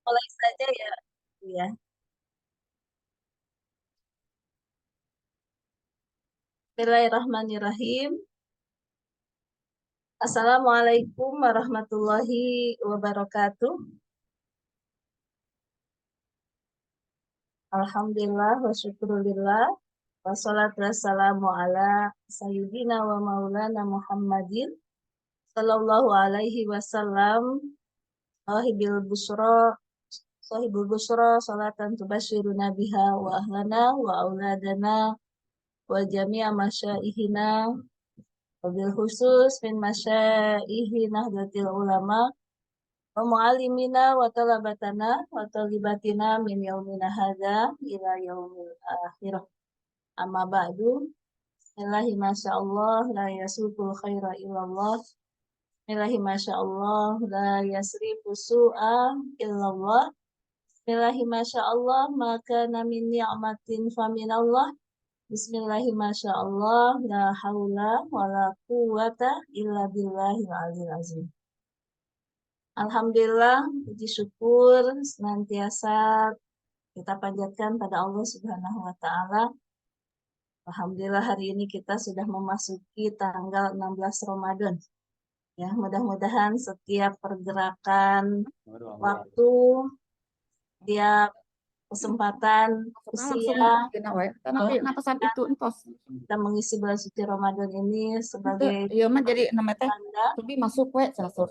Mulai saja ya. Ya. Bismillahirrahmanirrahim. Assalamualaikum warahmatullahi wabarakatuh. Alhamdulillah wa syukurillah. Wassalatu wassalamu ala sayyidina wa maulana Muhammadin sallallahu alaihi wasallam. Sahibil busra, sahibul busra, salatan tubashiruna biha wa ahlana wa auladana wa jami'a masyaihina wabil khusus min masyaihi nahdlatil ulama wa mu'allimina wa talabatana wa talibatina min yaumina hadza ila yaumil akhirah. Amma ba'du. Bismillahi masyaallah la yasukul khaira illallah. Bismillahi masyaallah la yasrifu su'a illallah. Bismillahi masyaallah maka min ni'matin faminallah. Bismillahi masyaallah la haula wa la quwata illa billahil aliyil azim. Alhamdulillah, puji syukur senantiasa kita panjatkan pada Allah Subhanahu wa taala. Alhamdulillah hari ini kita sudah memasuki tanggal 16 Ramadan. Ya, mudah-mudahan setiap pergerakan waktu, setiap kesempatan usia kita mengisi bulan suci Ramadan ini sebagai tanda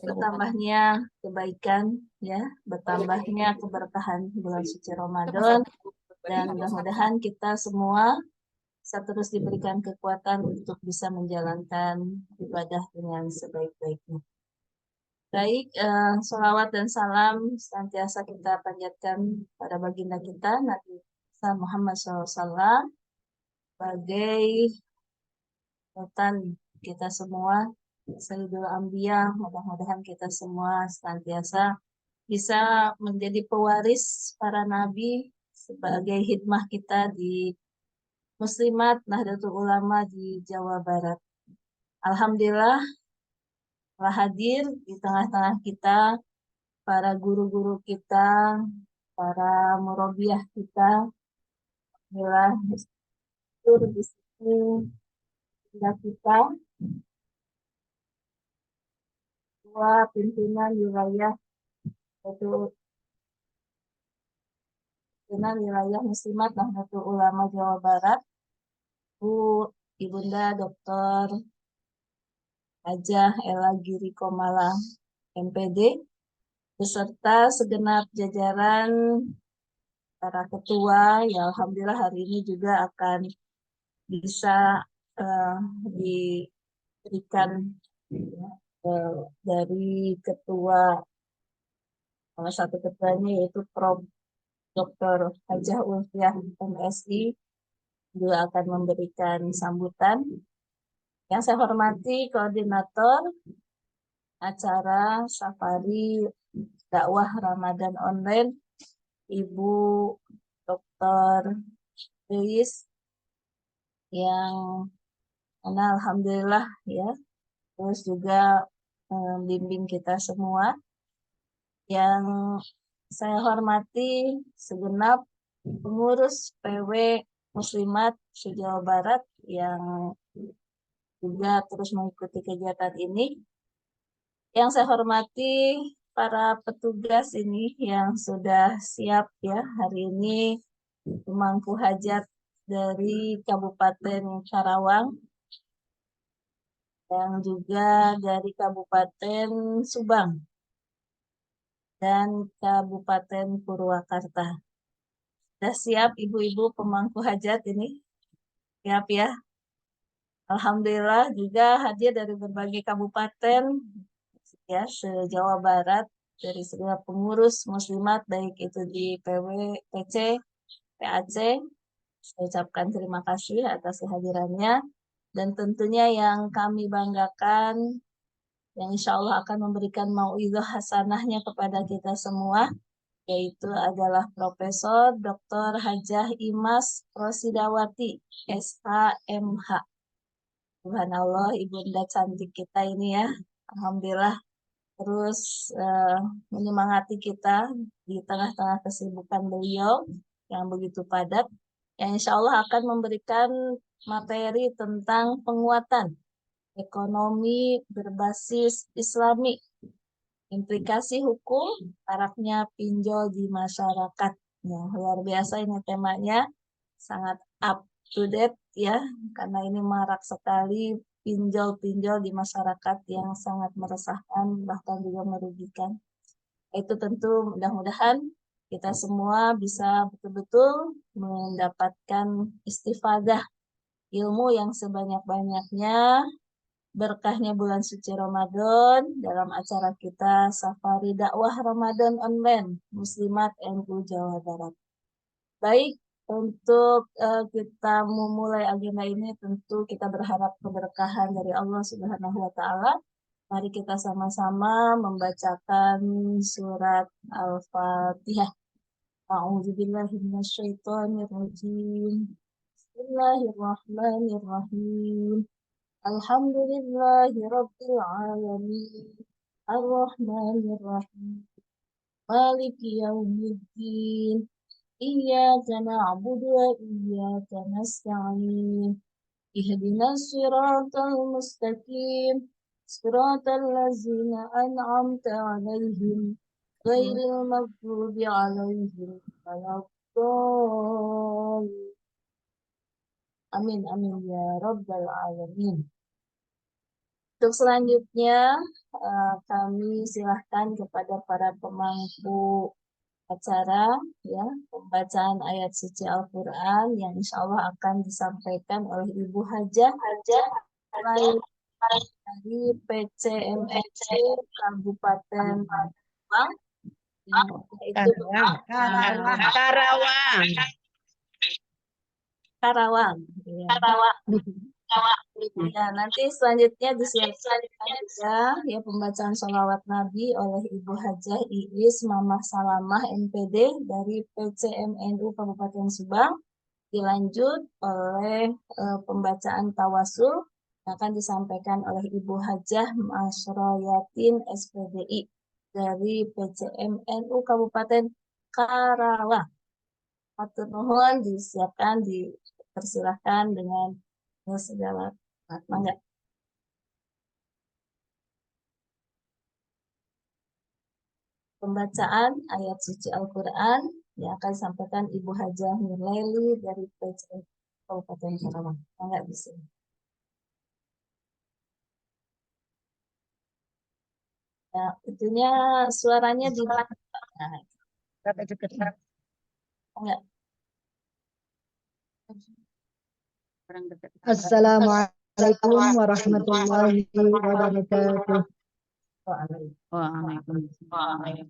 bertambahnya kebaikan, ya, bertambahnya keberkahan bulan suci Ramadan, dan mudah-mudahan kita semua bisa terus diberikan kekuatan untuk bisa menjalankan ibadah dengan sebaik-baiknya. Baik, sholawat dan salam senantiasa kita panjatkan pada baginda kita Nabi Muhammad SAW sebagai panutan kita semua, Sayyidul Anbiya. Mudah-mudahan kita semua senantiasa bisa menjadi pewaris para nabi sebagai hikmah kita di Muslimat Nahdlatul Ulama di Jawa Barat. Alhamdulillah telah hadir di tengah-tengah kita para guru-guru kita, para murabiah kita. Alhamdulillah di sini kita dua pimpinan wilayah, yaitu pimpinan wilayah Muslimat Nahdlatul Ulama Jawa Barat, Bu Ibunda Dr. Hajah Ella Giri Komala MPD, beserta segenap jajaran para ketua, ya alhamdulillah hari ini juga akan bisa diberikan dari ketua, salah satu ketuanya yaitu Prof. Dr. Hajah Ulfiah MSI juga akan memberikan sambutan. Yang saya hormati koordinator acara Safari Dakwah Ramadan Online, Ibu Dr. Deis, yang mana alhamdulillah ya, terus juga membimbing kita semua. Yang saya hormati segenap pengurus PW Muslimat se-Jawa Barat yang juga terus mengikuti kegiatan ini. Yang saya hormati para petugas ini yang sudah siap ya hari ini, pemangku hajat dari Kabupaten Karawang yang juga dari Kabupaten Subang dan Kabupaten Purwakarta. Sudah siap ibu-ibu pemangku hajat ini? Siap ya? Alhamdulillah juga hadir dari berbagai kabupaten ya se-Jawa Barat, dari segala pengurus muslimat baik itu di PW, PC, PAC. Saya ucapkan terima kasih atas kehadirannya, dan tentunya yang kami banggakan yang insya Allah akan memberikan mau'izah hasanahnya kepada kita semua, yaitu adalah Profesor Dr. Hajah Imas Rosidawati, SHMH. Subhanallah, ibunda cantik kita ini ya. Alhamdulillah terus menyemangati kita di tengah-tengah kesibukan beliau yang begitu padat, yang insya Allah akan memberikan materi tentang penguatan ekonomi berbasis Islami, implikasi hukum, maraknya pinjol di masyarakat. Ya, luar biasa ini temanya, sangat up to date ya, karena ini marak sekali pinjol-pinjol di masyarakat yang sangat meresahkan, bahkan juga merugikan. Itu tentu mudah-mudahan kita semua bisa betul-betul mendapatkan istifadah ilmu yang sebanyak-banyaknya, berkahnya bulan suci Ramadan dalam acara kita Safari Dakwah Ramadan Online Muslimat NU Jawa Barat. Baik, untuk kita memulai agenda ini tentu kita berharap keberkahan dari Allah Subhanahu wa taala. Mari kita sama-sama membacakan surat Al-Fatihah. A'udzubillahi minasyaitonirrajim. Bismillahirrahmanirrahim. Alhamdulillahi Rabbil Alamin. Ar-Rahmanir-Rahim. Maliki Yawmiddin. Iyyaka na'budu wa iyyaka nasta'in. Ihdinas siratal mustaqim. Siratal ladzina an'amta 'alaihim ghairil maghdubi 'alaihim waladdallin. Amin amin ya rabbal alamin. Untuk selanjutnya kami silahkan kepada para pemangku acara ya, pembacaan ayat suci Al-Quran yang insya Allah akan disampaikan oleh Ibu Hajah dari PCMC Kabupaten Bang, itu Karawang. Ya, nanti selanjutnya disiapkan juga ya pembacaan sholawat Nabi oleh Ibu Hajah Iis Mamah Salamah MPD dari PCMNU Kabupaten Subang. Dilanjut oleh pembacaan tawasul yang akan disampaikan oleh Ibu Hajah Masroyatin SPDI dari PCMNU Kabupaten Karawang. Atur nuhun disiapkan, dipersilahkan dengan segala mangga. Pembacaan ayat suci Al-Quran yang akan disampaikan Ibu Hajah Nurlaili dari PCM Kabupaten Karawang. Mangga di sini. Nah, itunya suaranya di mana? Enggak. Assalamualaikum warahmatullahi wabarakatuh. Waalaikumsalam.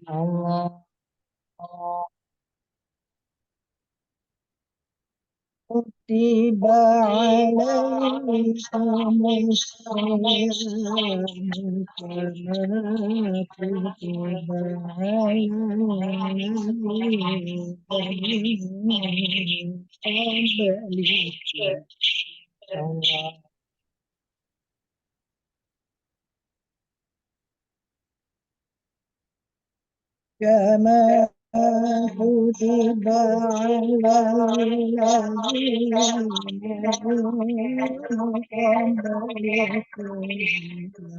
Allah kutiba alaikum as-siyam kama kutiba Allah kama kutiba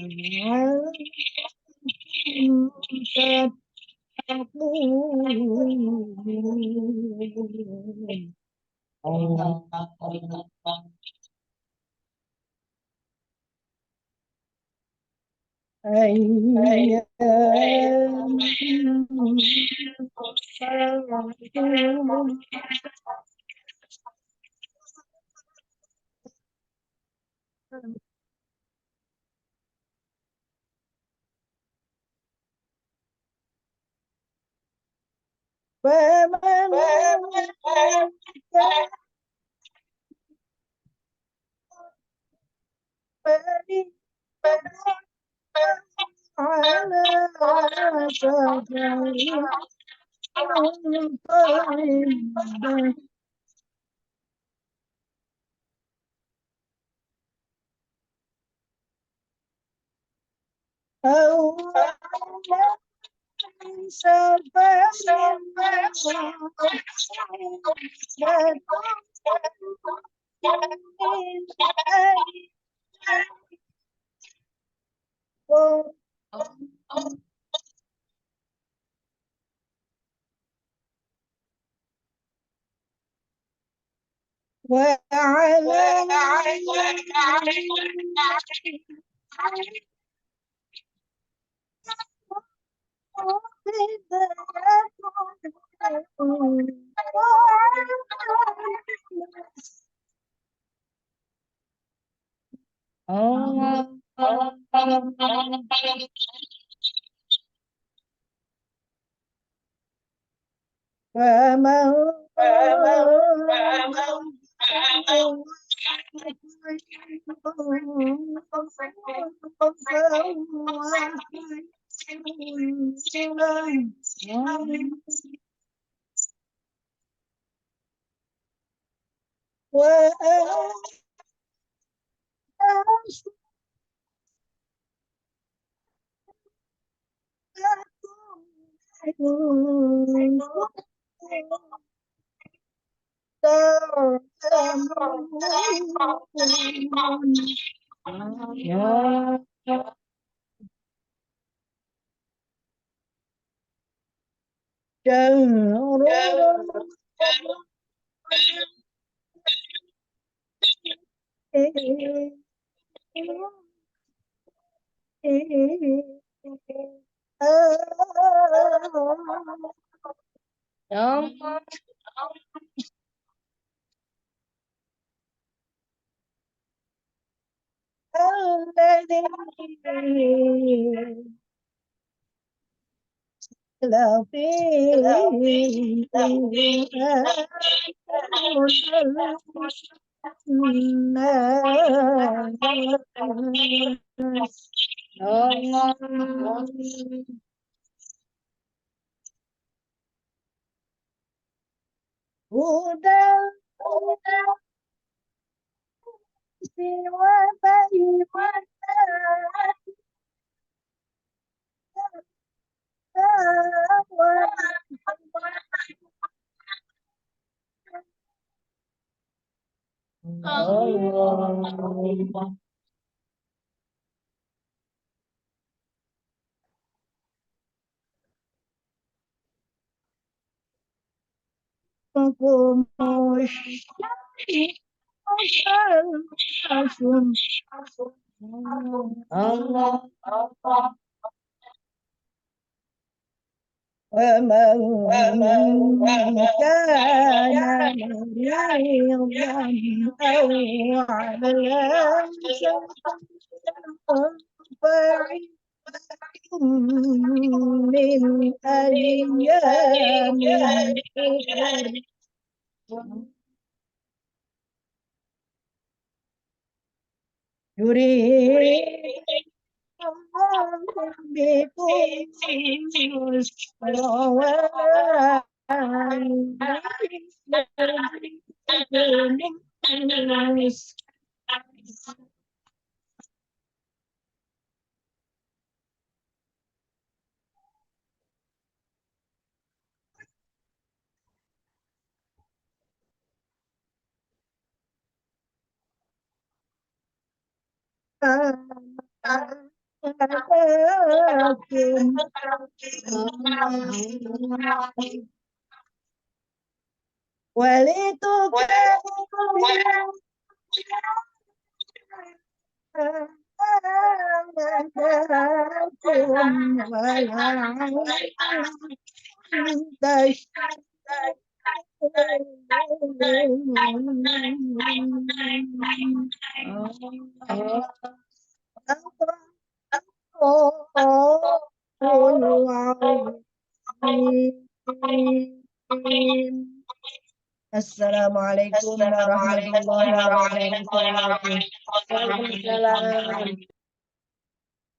Assalamualaikum warahmatullahi wabarakatuh.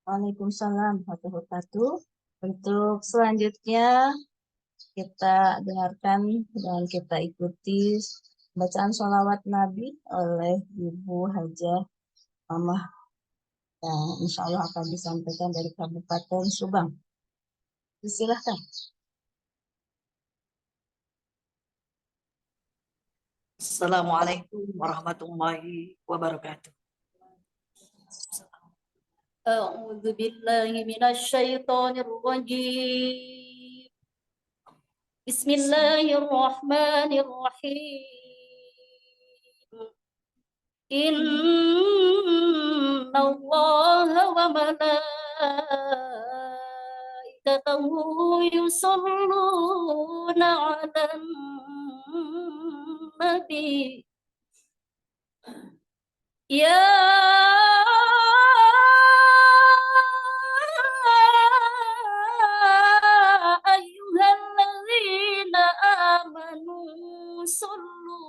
Waalaikumsalam warahmatullahi wabarakatuh. Untuk selanjutnya kita dengarkan dan kita ikuti bacaan sholawat Nabi oleh Ibu Hajah Mamah yang insya Allah akan disampaikan dari Kabupaten Subang. Silakan. Assalamualaikum warahmatullahi wabarakatuh. A'udzu billahi minasy syaithanir rajim. Bismillahirrahmanirrahim. Inna Allaha wa malaikatahu yusholluna 'alan nabi. Ya ayyuhalladzina amanu sallu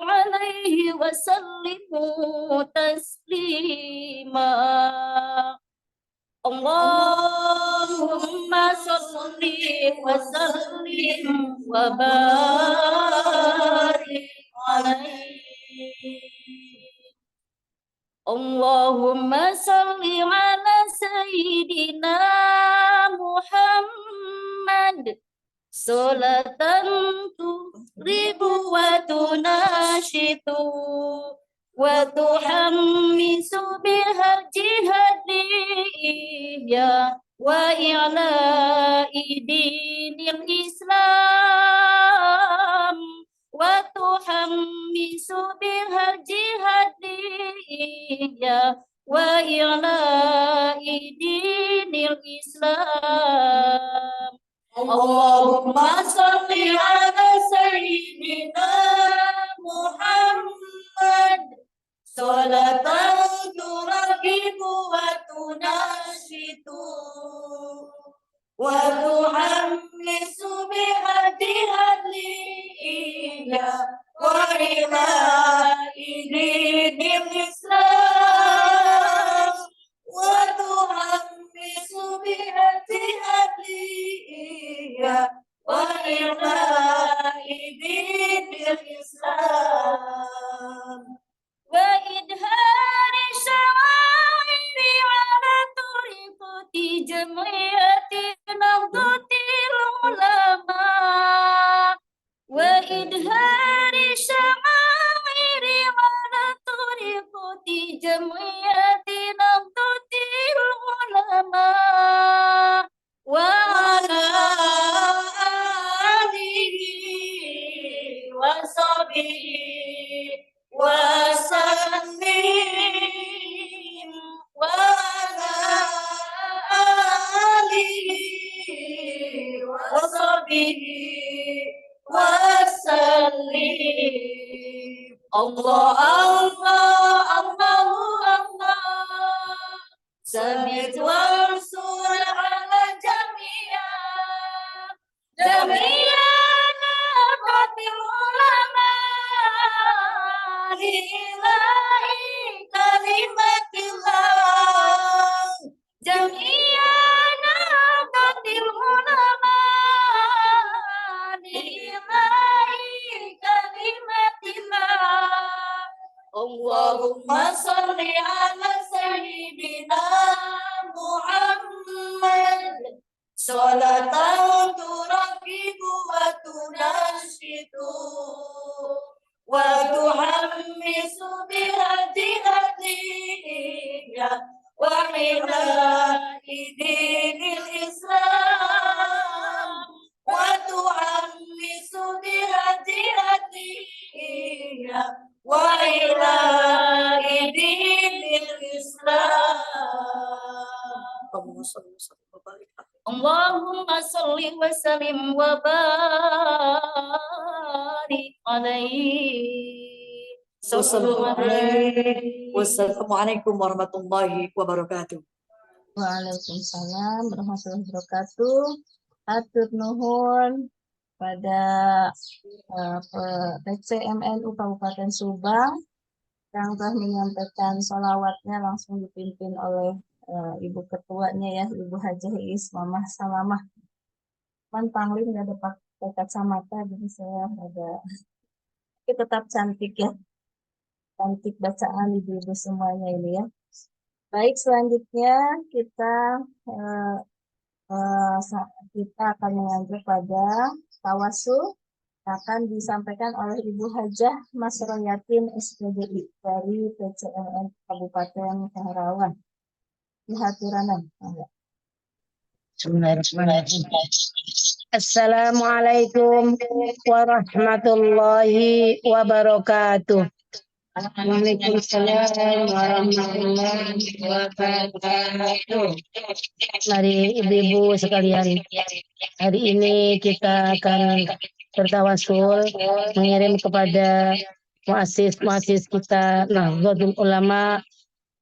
alaihi wa sallimu taslima. Allahumma salli wa sallim wa barik alaihi. Allahumma salli ala sayyidina Muhammad salatan tuqribu wa tunashitu wa tuhammisu biha jihadiyya wa i'la'i dinil Islam wa tuhammisu biha jihadiyya wa i'la'i dinil Islam. Allahumma salli ala sayyidina Muhammad salatan turagibu wa tunashitu wa tuhammisu bihadiyya wa ilahi dinil Islam wa tuhammisu bihadiyya wa ilahi dinil Islam wa idhari sya'iri ala turiqati jam'iyati nahdlatil ulama wa idhari sya'iri ala turiqati jam'iyati nahdlatil ulama wa ala alihi wa sahbihi wa sallim wa ala alihi wa sahbihi wa sallim. Allah Allah Allahu Allah Sabit wal sur ala jami'ah nabatil ulama lillahi kalimatillah jami'ah nabatil ulama lillahi kalimatillah. Allahumma salli ala sayyidina Muhammad salatan turagibu wa tunashitu وتحمس بهديها وعلاء دين الإسلام وتحمس بهديها وعلاء دين الإسلام. اللهم صل وسلم وبارك عليه. Wassalamualaikum warahmatullahi wabarakatuh. Waalaikumsalam warahmatullahi wabarakatuh. Hatur nuhun pada PCMNU Kabupaten Subang yang telah menyampaikan sholawatnya langsung dipimpin oleh Ibu Ketuanya ya, Ibu Hajah Iis Mamah Salamah. Panglim nggak ada pakai kacamata, jadi saya ada. Tapi tetap cantik ya, cantik bacaan ibu-ibu semuanya ini ya. Baik, selanjutnya kita akan mengajuk pada tawasul akan disampaikan oleh Ibu Hajah Masroyatin SPDI dari PCMN Kabupaten Karawang. Dihaturanan. Bismillahirrahmanirrahim. Assalamualaikum warahmatullahi wabarakatuh. Waalaikumsalam warahmatullahi wabarakatuh. Mari ibu-ibu sekalian, hari ini kita akan bertawasul mengirim kepada muassis kita Nahdlatul Ulama,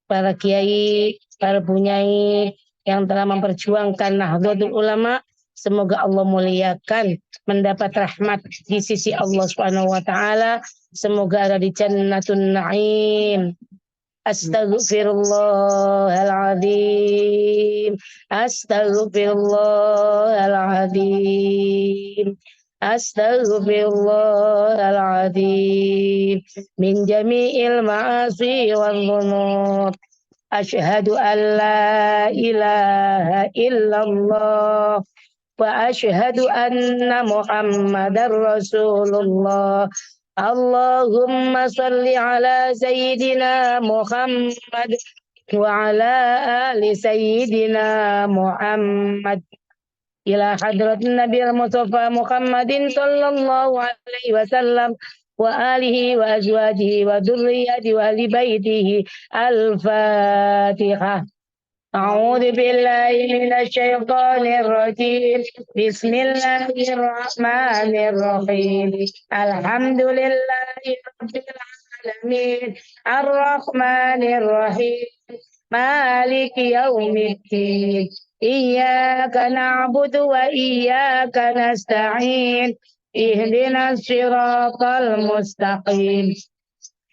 para kiai, para bunyai yang telah memperjuangkan Nahdlatul Ulama. Semoga Allah muliakan, mendapat rahmat di sisi Allah Subhanahu wa taala. Semoga ada di Jannatun Na'im. Astaghfirullahaladzim. Astaghfirullahaladzim. Astaghfirullahaladzim. Min jami'il ma'asi wal dhunub. Asyhadu an la ilaha illallah wa asyhadu anna Muhammadar Rasulullah. Allahumma salli ala Sayyidina Muhammad wa ala ali Sayyidina Muhammad. Ila hadrat Nabi Mustafa Muhammadin sallallahu alaihi wasallam wa alihi wa azwajihi wa dhurriyyatihi wa ahli baitihi. Al-Fatihah. A'udzu billahi minasy syaithanir rajim. Bismillahirrahmanirrahim. Alhamdulillahi rabbil alamin. Arrahmanir rahim. Maliki yaumiddin. Iyyaka na'budu wa iyyaka nasta'in. Ihdinas siratal mustaqim.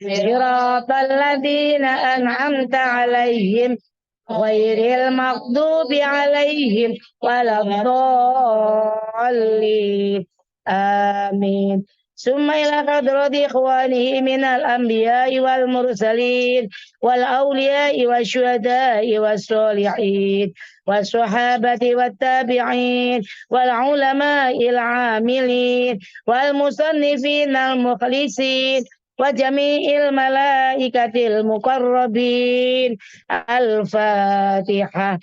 Siratal ladzina an'amta 'alaihim ghairil maghdubi 'alaihim waladdallin. Amin. Summa ila hadrati ikhwanihi minal anbiya'i wal mursalin wal awliya'i wasyuhada'i wassolihin wassahabati wattabi'in wal ulama'il 'amilin wal musannifin al mukhlisin wa jami'il malaikatil muqarrabin. Al-Fatihah.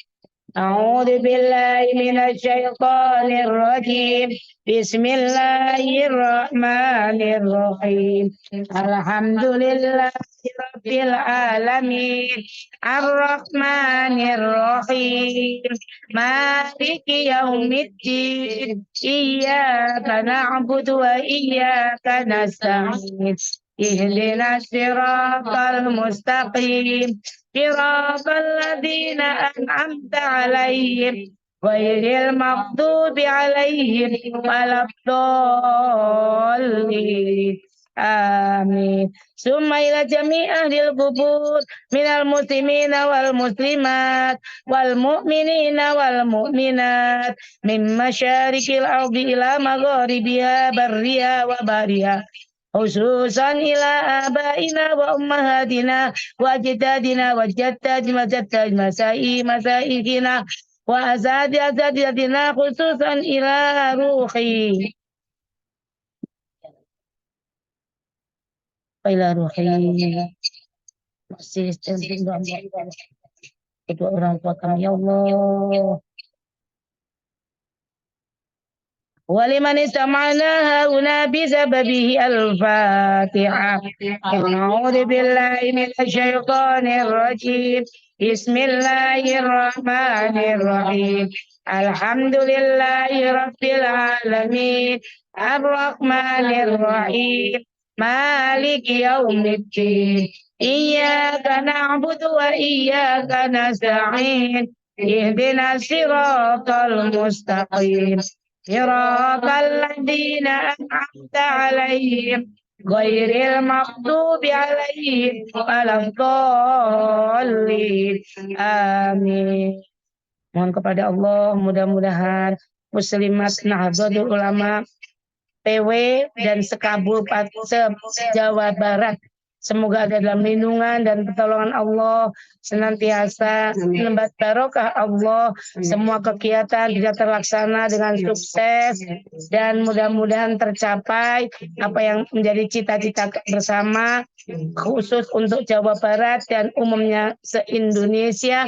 A'udzu billahi minasy syaithanir rajim. Bismillahirrahmanirrahim. Alhamdulillahi rabbil alamin. Arrahmanir rahim. Maliki yaumiddin. Iyyaka na'budu wa iyyaka nasta'in. Ihdinas siratal mustaqim. Siratal ladzina an'amta 'alaihim ghairil maghdubi 'alaihim waladdallin. Amin. Summa ila jami' ahlil qubur minal muslimina wal muslimat wal mu'minina wal mu'minat min masyarikil ardi ila magharibiha barriha wa bahriha. Khususan ila abaina wa ummahatina wa ajdadina wa jaddadina wa jaddad masaikina wa azadiyatina khususan ila ruhi ila ruhi. Masih kedua orang tua kami, ya Allah. ولمن استمعنا هنا بسببه الفاتحة. أعوذ بالله من الشيطان الرجيم. بسم الله الرحمن الرحيم. الحمد لله رب العالمين الرحمن الرحيم مالك يوم الدين إياك نعبد وإياك نستعين اهدنا الصراط المستقيم صراط الذين أنعمت عليهم غير المغضوب عليهم ولا الضالين. Amin. Mohon kepada Allah, mudah-mudahan Muslimat Nahdlatul Ulama PW dan Sekabupatan Jawa Barat semoga ada dalam lindungan dan pertolongan Allah senantiasa, lembat barokah Allah, semua kegiatan bisa terlaksana dengan sukses dan mudah-mudahan tercapai apa yang menjadi cita-cita bersama, khusus untuk Jawa Barat dan umumnya se-Indonesia.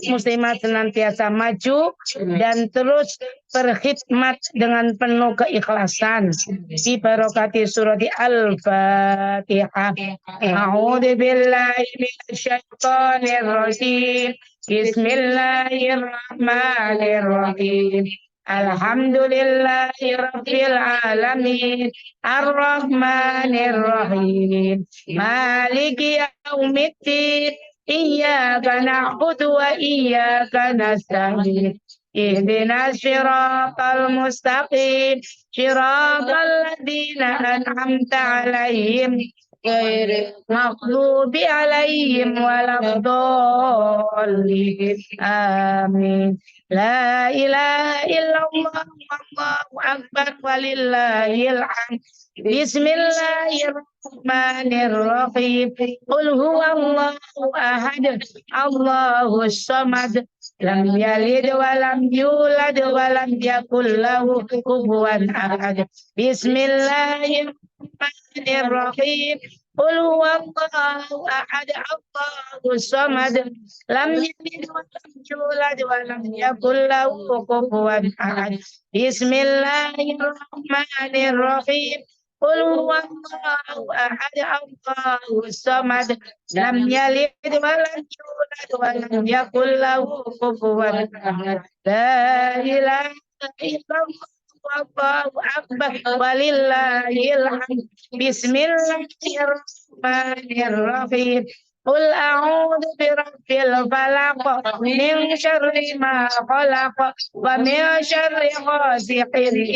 Muslimat senantiasa maju dan terus berkhidmat dengan penuh keikhlasan. Bi barokati surati Al-Fatihah. A'udzu billahi minasyaitonir rajim. Bismillahirrahmanirrahim. Alhamdulillahi rabbil alamin. Ar-Rahmanir-Rahim. Maliki yaumiddin. Iyyaka na'budu wa iyyaka nasta'in. اهدنا الصراط المستقيم صراط الذين أنعمت عليهم غير المغضوب عليهم ولا الضالين. آمين. لا إله إلا الله والله أكبر ولله الحمد. بسم الله الرحمن الرحيم. قل هو الله أحد الله الصمد لم يلد ولم يولد ولم يكن له كفوا أحد. بسم الله الرحمن الرحيم. قل هو الله أحد الله الصمد لم يلد ولم يولد ولم يكن له كفوا أحد. بسم الله الرحمن الرحيم. قل هو الله أحد الله الصمد لم يلد ولم يولد ولم يكن له كفوا أحد. لا إله إلا الله والله أكبر ولله الحمد. بسم الله الرحمن الرحيم. قل أعوذ برب الفلق من شر ما خلق ومن شر غاسق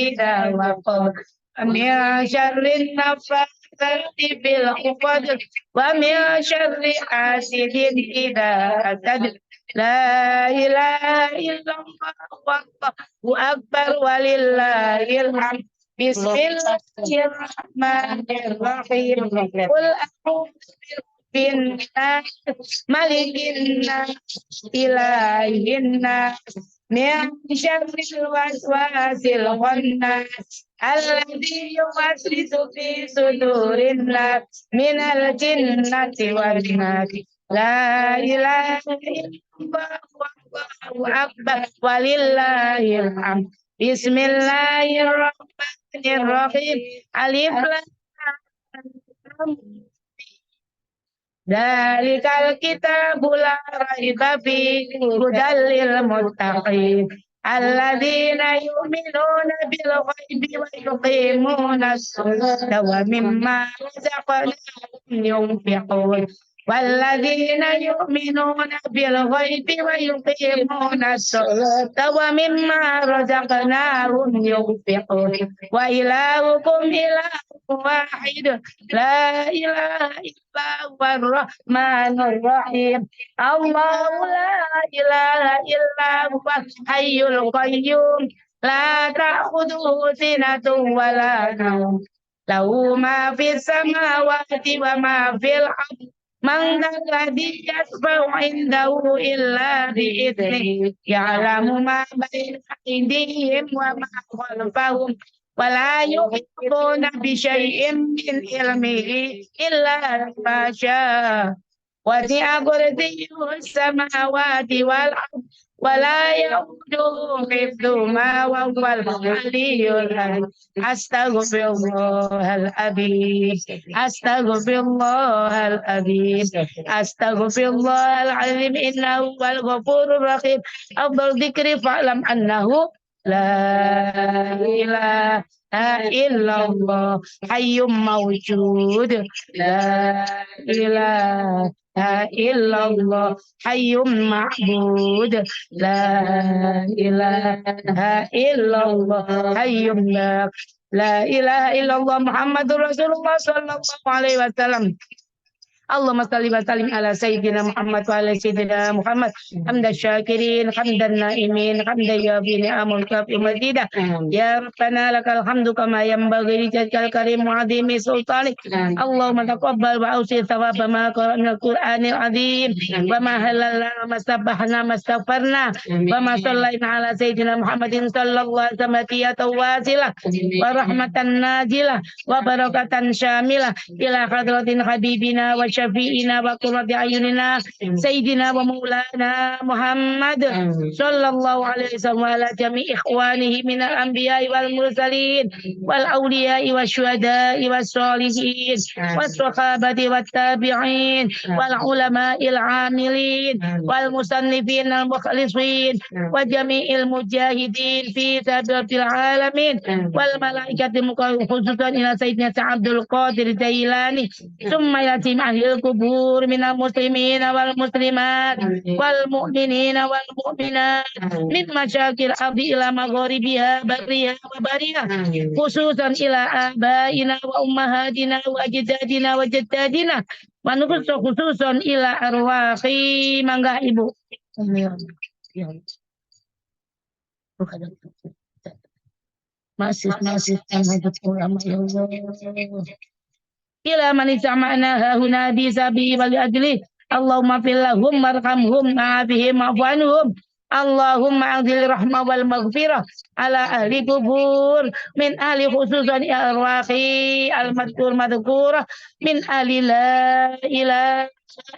إذا وقب ومن شر النفاثات في العقد ومن شر حاسد إذا حسد. لا إله إلا الله والله أكبر ولله الحمد. بسم الله الرحمن الرحيم. قل أعوذ برب الناس ملك الناس إله الناس من شر الوسواس الخناس الذي يوسوس في صدور الناس من الجنة والناس. لا إله إلا الله والله أكبر ولله الحمد. بسم الله الرحمن الرحيم. ألف لام ذلك الكتاب لا ريب فيه هدى للمتقين الذين يؤمنون بالغيب ويقيمون الصلاة ومما رزقناهم ينفقون والذين يؤمنون بالغيب ويقيمون الصلاة ومما رزقناهم ينفقون وإلهكم إله واحد لا إله إلا هو الرحمن الرحيم. الله لا إله إلا هو الحي القيوم لا تأخذه سنة ولا نوم له ما في السماوات وما في الأرض من ذا الذي يشفع عنده إلا بإذنه يعلم ما بين أيديهم وما خلفهم ولا يحيطون بشيء من علمه إلا ما شاء وسع كرسيه السماوات والأرض ولا يؤوده حفظهما وهو العلي العظيم أستغفر الله العظيم أستغفر الله العظيم أستغفر الله العظيم إنه هو الغفور الرحيم أفضل ذكر فاعلم أنه لا إله إلا الله حي موجود لا إله إلا الله حي معبود لا إله إلا الله حي لا إله إلا الله محمد رسول الله صلى الله عليه وسلم اللهم صل وسلم على سيدنا محمد وعلى سيدنا محمد حمد الشاكرين حمد النائمين حمد يوفي نعم الكافي مزيدا يا ربنا لك الحمد كما ينبغي لجلالك الكريم وعظيم سلطانك اللهم تقبل وأوصي ثواب ما قرأنا من القرآن العظيم وما هللنا وما سبحنا وما استغفرنا وما صلينا على سيدنا محمد صلى الله عليه وسلم تحية واصلة ورحمة نازلة وبركة شاملة إلى حضرة حبيبنا وشفيئنا وقرة أعيننا سيدنا ومولانا محمد صلى الله عليه وسلم وعلى جميع إخوانه من الأنبياء والمرسلين والأولياء والشهداء والصالحين والصحابة والتابعين والعلماء العاملين والمصنفين المخلصين وجميع المجاهدين في سبيل العالمين والملائكة المقربين خصوصا إلى سيدنا عبد القادر الجيلاني ثم يتم أهل القبور من المسلمين والمسلمات والمؤمنين والمؤمنات من مشاكل الأرض إلى مغاربها برها وبرها خصوصا إلى آبائنا وأمهاتنا وأجدادنا وجدادنا خصوصا إلى أرواح mangga Ibu. Masih hidup ulama ya Allah. Ila man istama'na huna bi sabi wal ajli Allahumma fil lahum warhamhum ma'afihim wa'fu'anhum Allahumma anzil rahmah wal maghfirah ala ahli kubur min ahli khususan arwahi al madhkurah min ahli la ilaha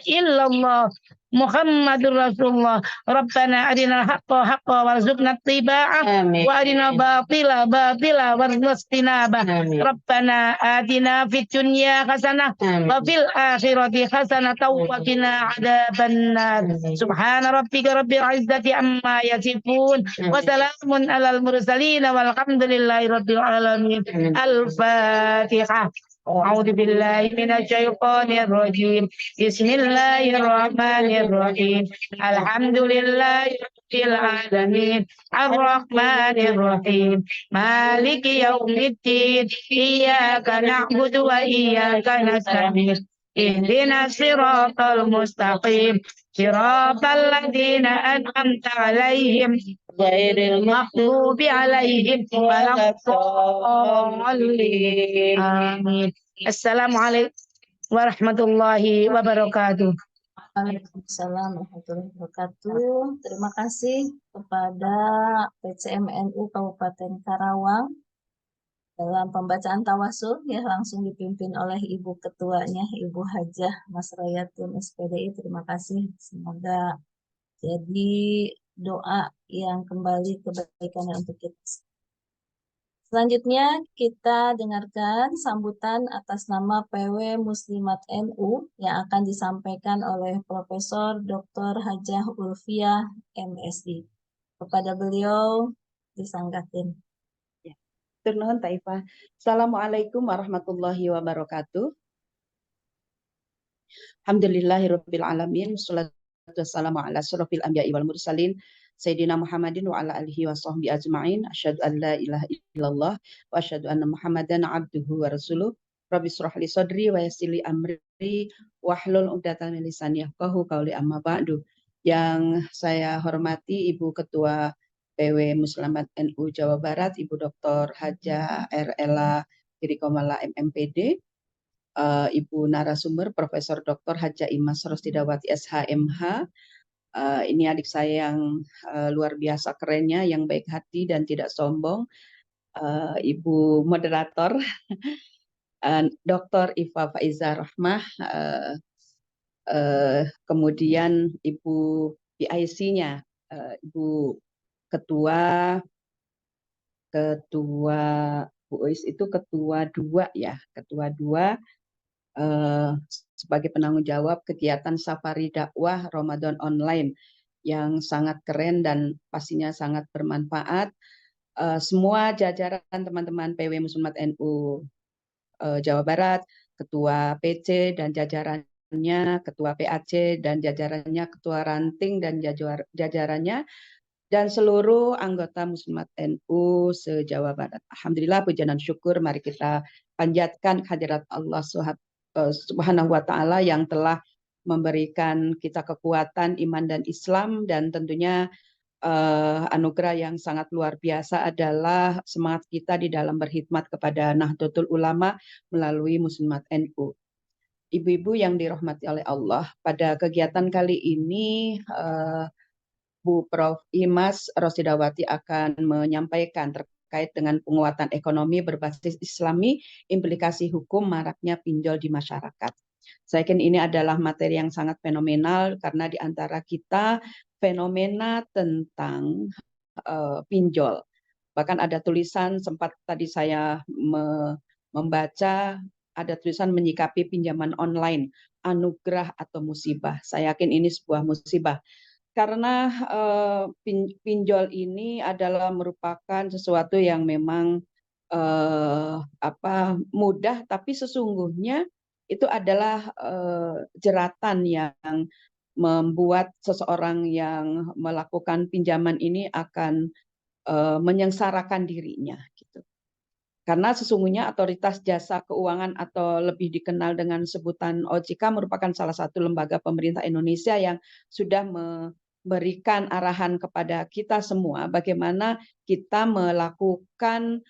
illallah Muhammadur Rasulullah Rabbana arina haqqa haqqa warzuqna ittiba'ah wa arina batila batila warzuqna Rabbana atina fid dunya hasanah wa fil akhirati hasanah wa qina adzabannar subhana rabbika rabbil izzati amma yasifun wa salamun alal mursalin walhamdulillahi rabbil alamin al-fatihah. أعوذ بالله من الشيطان الرجيم بسم الله الرحمن الرحيم الحمد لله رب العالمين الرحمن الرحيم مالك يوم الدين إياك نعبد وإياك نستعين اهدنا الصراط المستقيم صراط الذين أنعمت عليهم غير المغضوب عليهم ولا الضالين آمين. Assalamualaikum warahmatullahi wabarakatuh. Waalaikumsalam warahmatullahi wabarakatuh. Terima kasih kepada PCMNU Kabupaten Karawang dalam pembacaan tawasul yang langsung dipimpin oleh Ibu Ketuanya, Ibu Hajah Mas Rayatun SPDI. Terima kasih. Semoga jadi doa yang kembali kebaikan untuk kita. Selanjutnya kita dengarkan sambutan atas nama PW Muslimat NU yang akan disampaikan oleh Profesor Dr. Hajah Ulfiah MSI. Kepada beliau disanggatin. Turnuhun Taifah. Assalamualaikum warahmatullahi wabarakatuh. Alhamdulillahirabbil alamin. Wassalatu wassalamu ala asyrofil anbiya'i wal mursalin. Sayyidina Muhammadin wa ala alihi wa sahbihi ajma'in. Asyhadu an la ilaha illallah wa asyhadu anna Muhammadan abduhu wa rasuluh. Rabbi shrah li sadri wa yassir li amri wahlul 'uqdatam min lisani yafqahu qawli amma ba'du. Yang saya hormati Ibu Ketua PW Muslimat NU Jawa Barat, Ibu Dr. Hajah RLA Dirikomala MMPD, Ibu narasumber Profesor Dr. Hajah Imas Rostidawati SHMH. Ini adik saya yang luar biasa kerennya, yang baik hati dan tidak sombong. Ibu moderator, Dr. Iva Faiza Rahmah, kemudian Ibu PIC-nya, Ibu Ketua Bu Ois itu ketua 2 ya, ketua 2 sebagai penanggung jawab kegiatan Safari Dakwah Ramadan Online yang sangat keren dan pastinya sangat bermanfaat. Semua jajaran teman-teman PW Muslimat NU Jawa Barat, Ketua PC dan jajarannya, Ketua PAC dan jajarannya, Ketua Ranting dan jajarannya, dan seluruh anggota Muslimat NU se-Jawa Barat. Alhamdulillah, puja dan syukur mari kita panjatkan kehadirat Allah Subhanahu wa Ta'ala yang telah memberikan kita kekuatan iman dan Islam, dan tentunya anugerah yang sangat luar biasa adalah semangat kita di dalam berkhidmat kepada Nahdlatul Ulama melalui Muslimat NU. Ibu-ibu yang dirahmati oleh Allah, pada kegiatan kali ini Bu Prof. Imas Rosidawati akan menyampaikan terkait dengan penguatan ekonomi berbasis Islami, implikasi hukum maraknya pinjol di masyarakat. Saya yakin ini adalah materi yang sangat fenomenal karena di antara kita fenomena tentang pinjol. Bahkan ada tulisan, sempat tadi saya membaca, ada tulisan menyikapi pinjaman online, anugerah atau musibah. Saya yakin ini sebuah musibah. Karena pinjol ini adalah merupakan sesuatu yang memang mudah, tapi sesungguhnya itu adalah jeratan yang membuat seseorang yang melakukan pinjaman ini akan menyengsarakan dirinya, gitu. Karena sesungguhnya Otoritas Jasa Keuangan atau lebih dikenal dengan sebutan OJK merupakan salah satu lembaga pemerintah Indonesia yang sudah memberikan arahan kepada kita semua bagaimana kita melakukan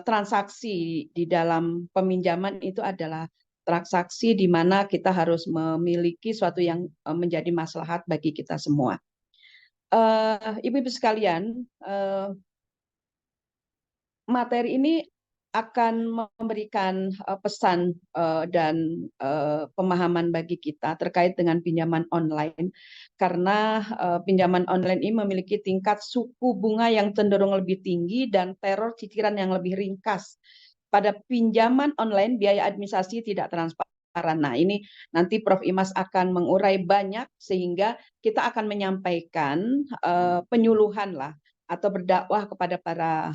transaksi di dalam peminjaman. Itu adalah transaksi di mana kita harus memiliki suatu yang menjadi maslahat bagi kita semua. Ibu-ibu sekalian, materi ini akan memberikan pesan dan pemahaman bagi kita terkait dengan pinjaman online, karena pinjaman online ini memiliki tingkat suku bunga yang cenderung lebih tinggi dan teror cicilan yang lebih ringkas. Pada pinjaman online, biaya administrasi tidak transparan. Nah, ini nanti Prof. Imas akan mengurai banyak sehingga kita akan menyampaikan penyuluhan lah atau berdakwah kepada para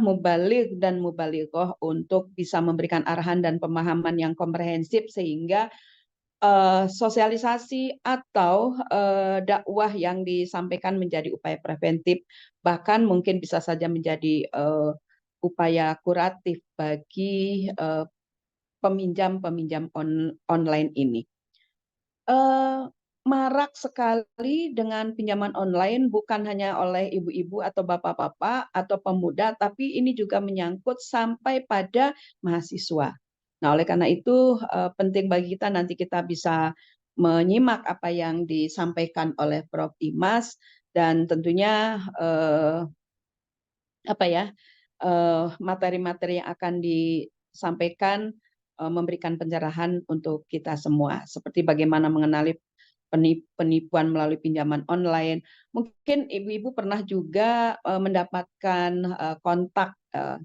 mubaligh dan mubalighah untuk bisa memberikan arahan dan pemahaman yang komprehensif sehingga sosialisasi atau dakwah yang disampaikan menjadi upaya preventif, bahkan mungkin bisa saja menjadi upaya kuratif bagi peminjam online ini. Marak sekali dengan pinjaman online, bukan hanya oleh ibu-ibu atau bapak-bapak atau pemuda, tapi ini juga menyangkut sampai pada mahasiswa. Nah, oleh karena itu penting bagi kita nanti kita bisa menyimak apa yang disampaikan oleh Prof. Imas, dan tentunya materi-materi yang akan disampaikan memberikan pencerahan untuk kita semua, seperti bagaimana mengenali penipuan melalui pinjaman online. Mungkin ibu-ibu pernah juga mendapatkan kontak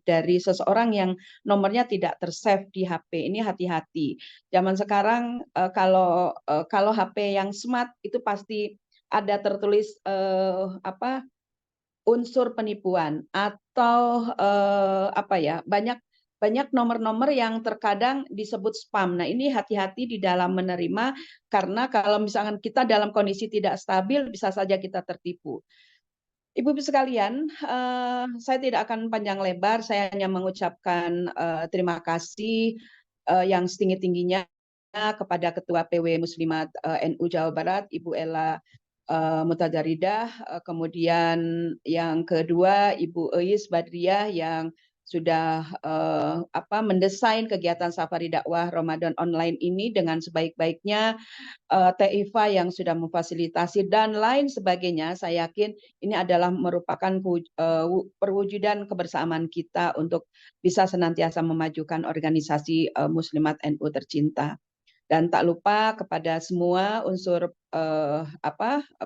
dari seseorang yang nomornya tidak tersave di HP. Ini hati-hati. Zaman sekarang kalau HP yang smart itu pasti ada tertulis unsur penipuan atau banyak nomor-nomor yang terkadang disebut spam. Nah, ini hati-hati di dalam menerima, karena kalau misalkan kita dalam kondisi tidak stabil, bisa saja kita tertipu. Ibu-ibu sekalian, saya tidak akan panjang lebar, saya hanya mengucapkan terima kasih yang setinggi-tingginya kepada Ketua PW Muslimat NU Jawa Barat, Ibu Ella Mutadaridah, kemudian yang kedua Ibu Eis Badriah yang sudah mendesain kegiatan Safari Dakwah Ramadan online ini dengan sebaik-baiknya, Teh Iva yang sudah memfasilitasi dan lain sebagainya. Saya yakin ini adalah merupakan perwujudan kebersamaan kita untuk bisa senantiasa memajukan organisasi Muslimat NU tercinta. Dan tak lupa kepada semua unsur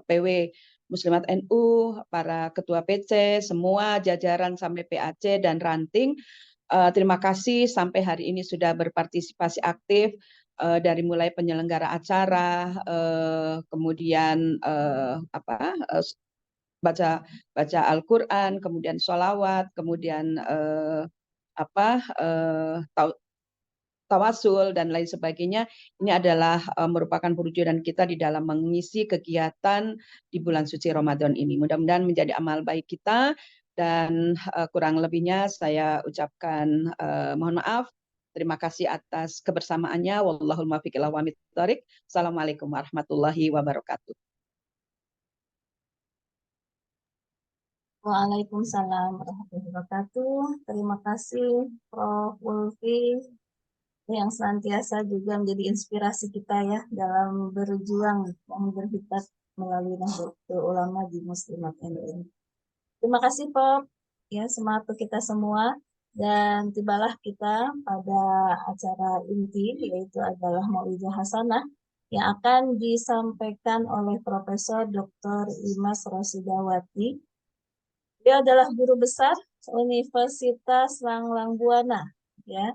PW Muslimat NU, para ketua PC, semua jajaran sampai PAC dan ranting. Terima kasih sampai hari ini sudah berpartisipasi aktif dari mulai penyelenggara acara, kemudian baca Al-Quran, kemudian sholawat, kemudian tawasul dan lain sebagainya. Ini adalah merupakan perwujudan kita di dalam mengisi kegiatan di bulan suci Ramadan ini. Mudah-mudahan menjadi amal baik kita, dan kurang lebihnya saya ucapkan mohon maaf. Terima kasih atas kebersamaannya. Wallahul muwaffiq ila aqwamit thoriq. Assalamualaikum warahmatullahi wabarakatuh. Waalaikumsalam warahmatullahi wabarakatuh. Terima kasih Prof. Ulfi yang senantiasa juga menjadi inspirasi kita ya dalam berjuang dan berhikmat melalui Nahdlatul Ulama di Muslimat NU. Terima kasih Prof. Ya, semangat untuk kita semua, dan tibalah kita pada acara inti, yaitu adalah Mau'izah Hasanah yang akan disampaikan oleh Profesor Dr. Imas Rosidawati. Dia adalah guru besar Universitas Langlang Buana, ya,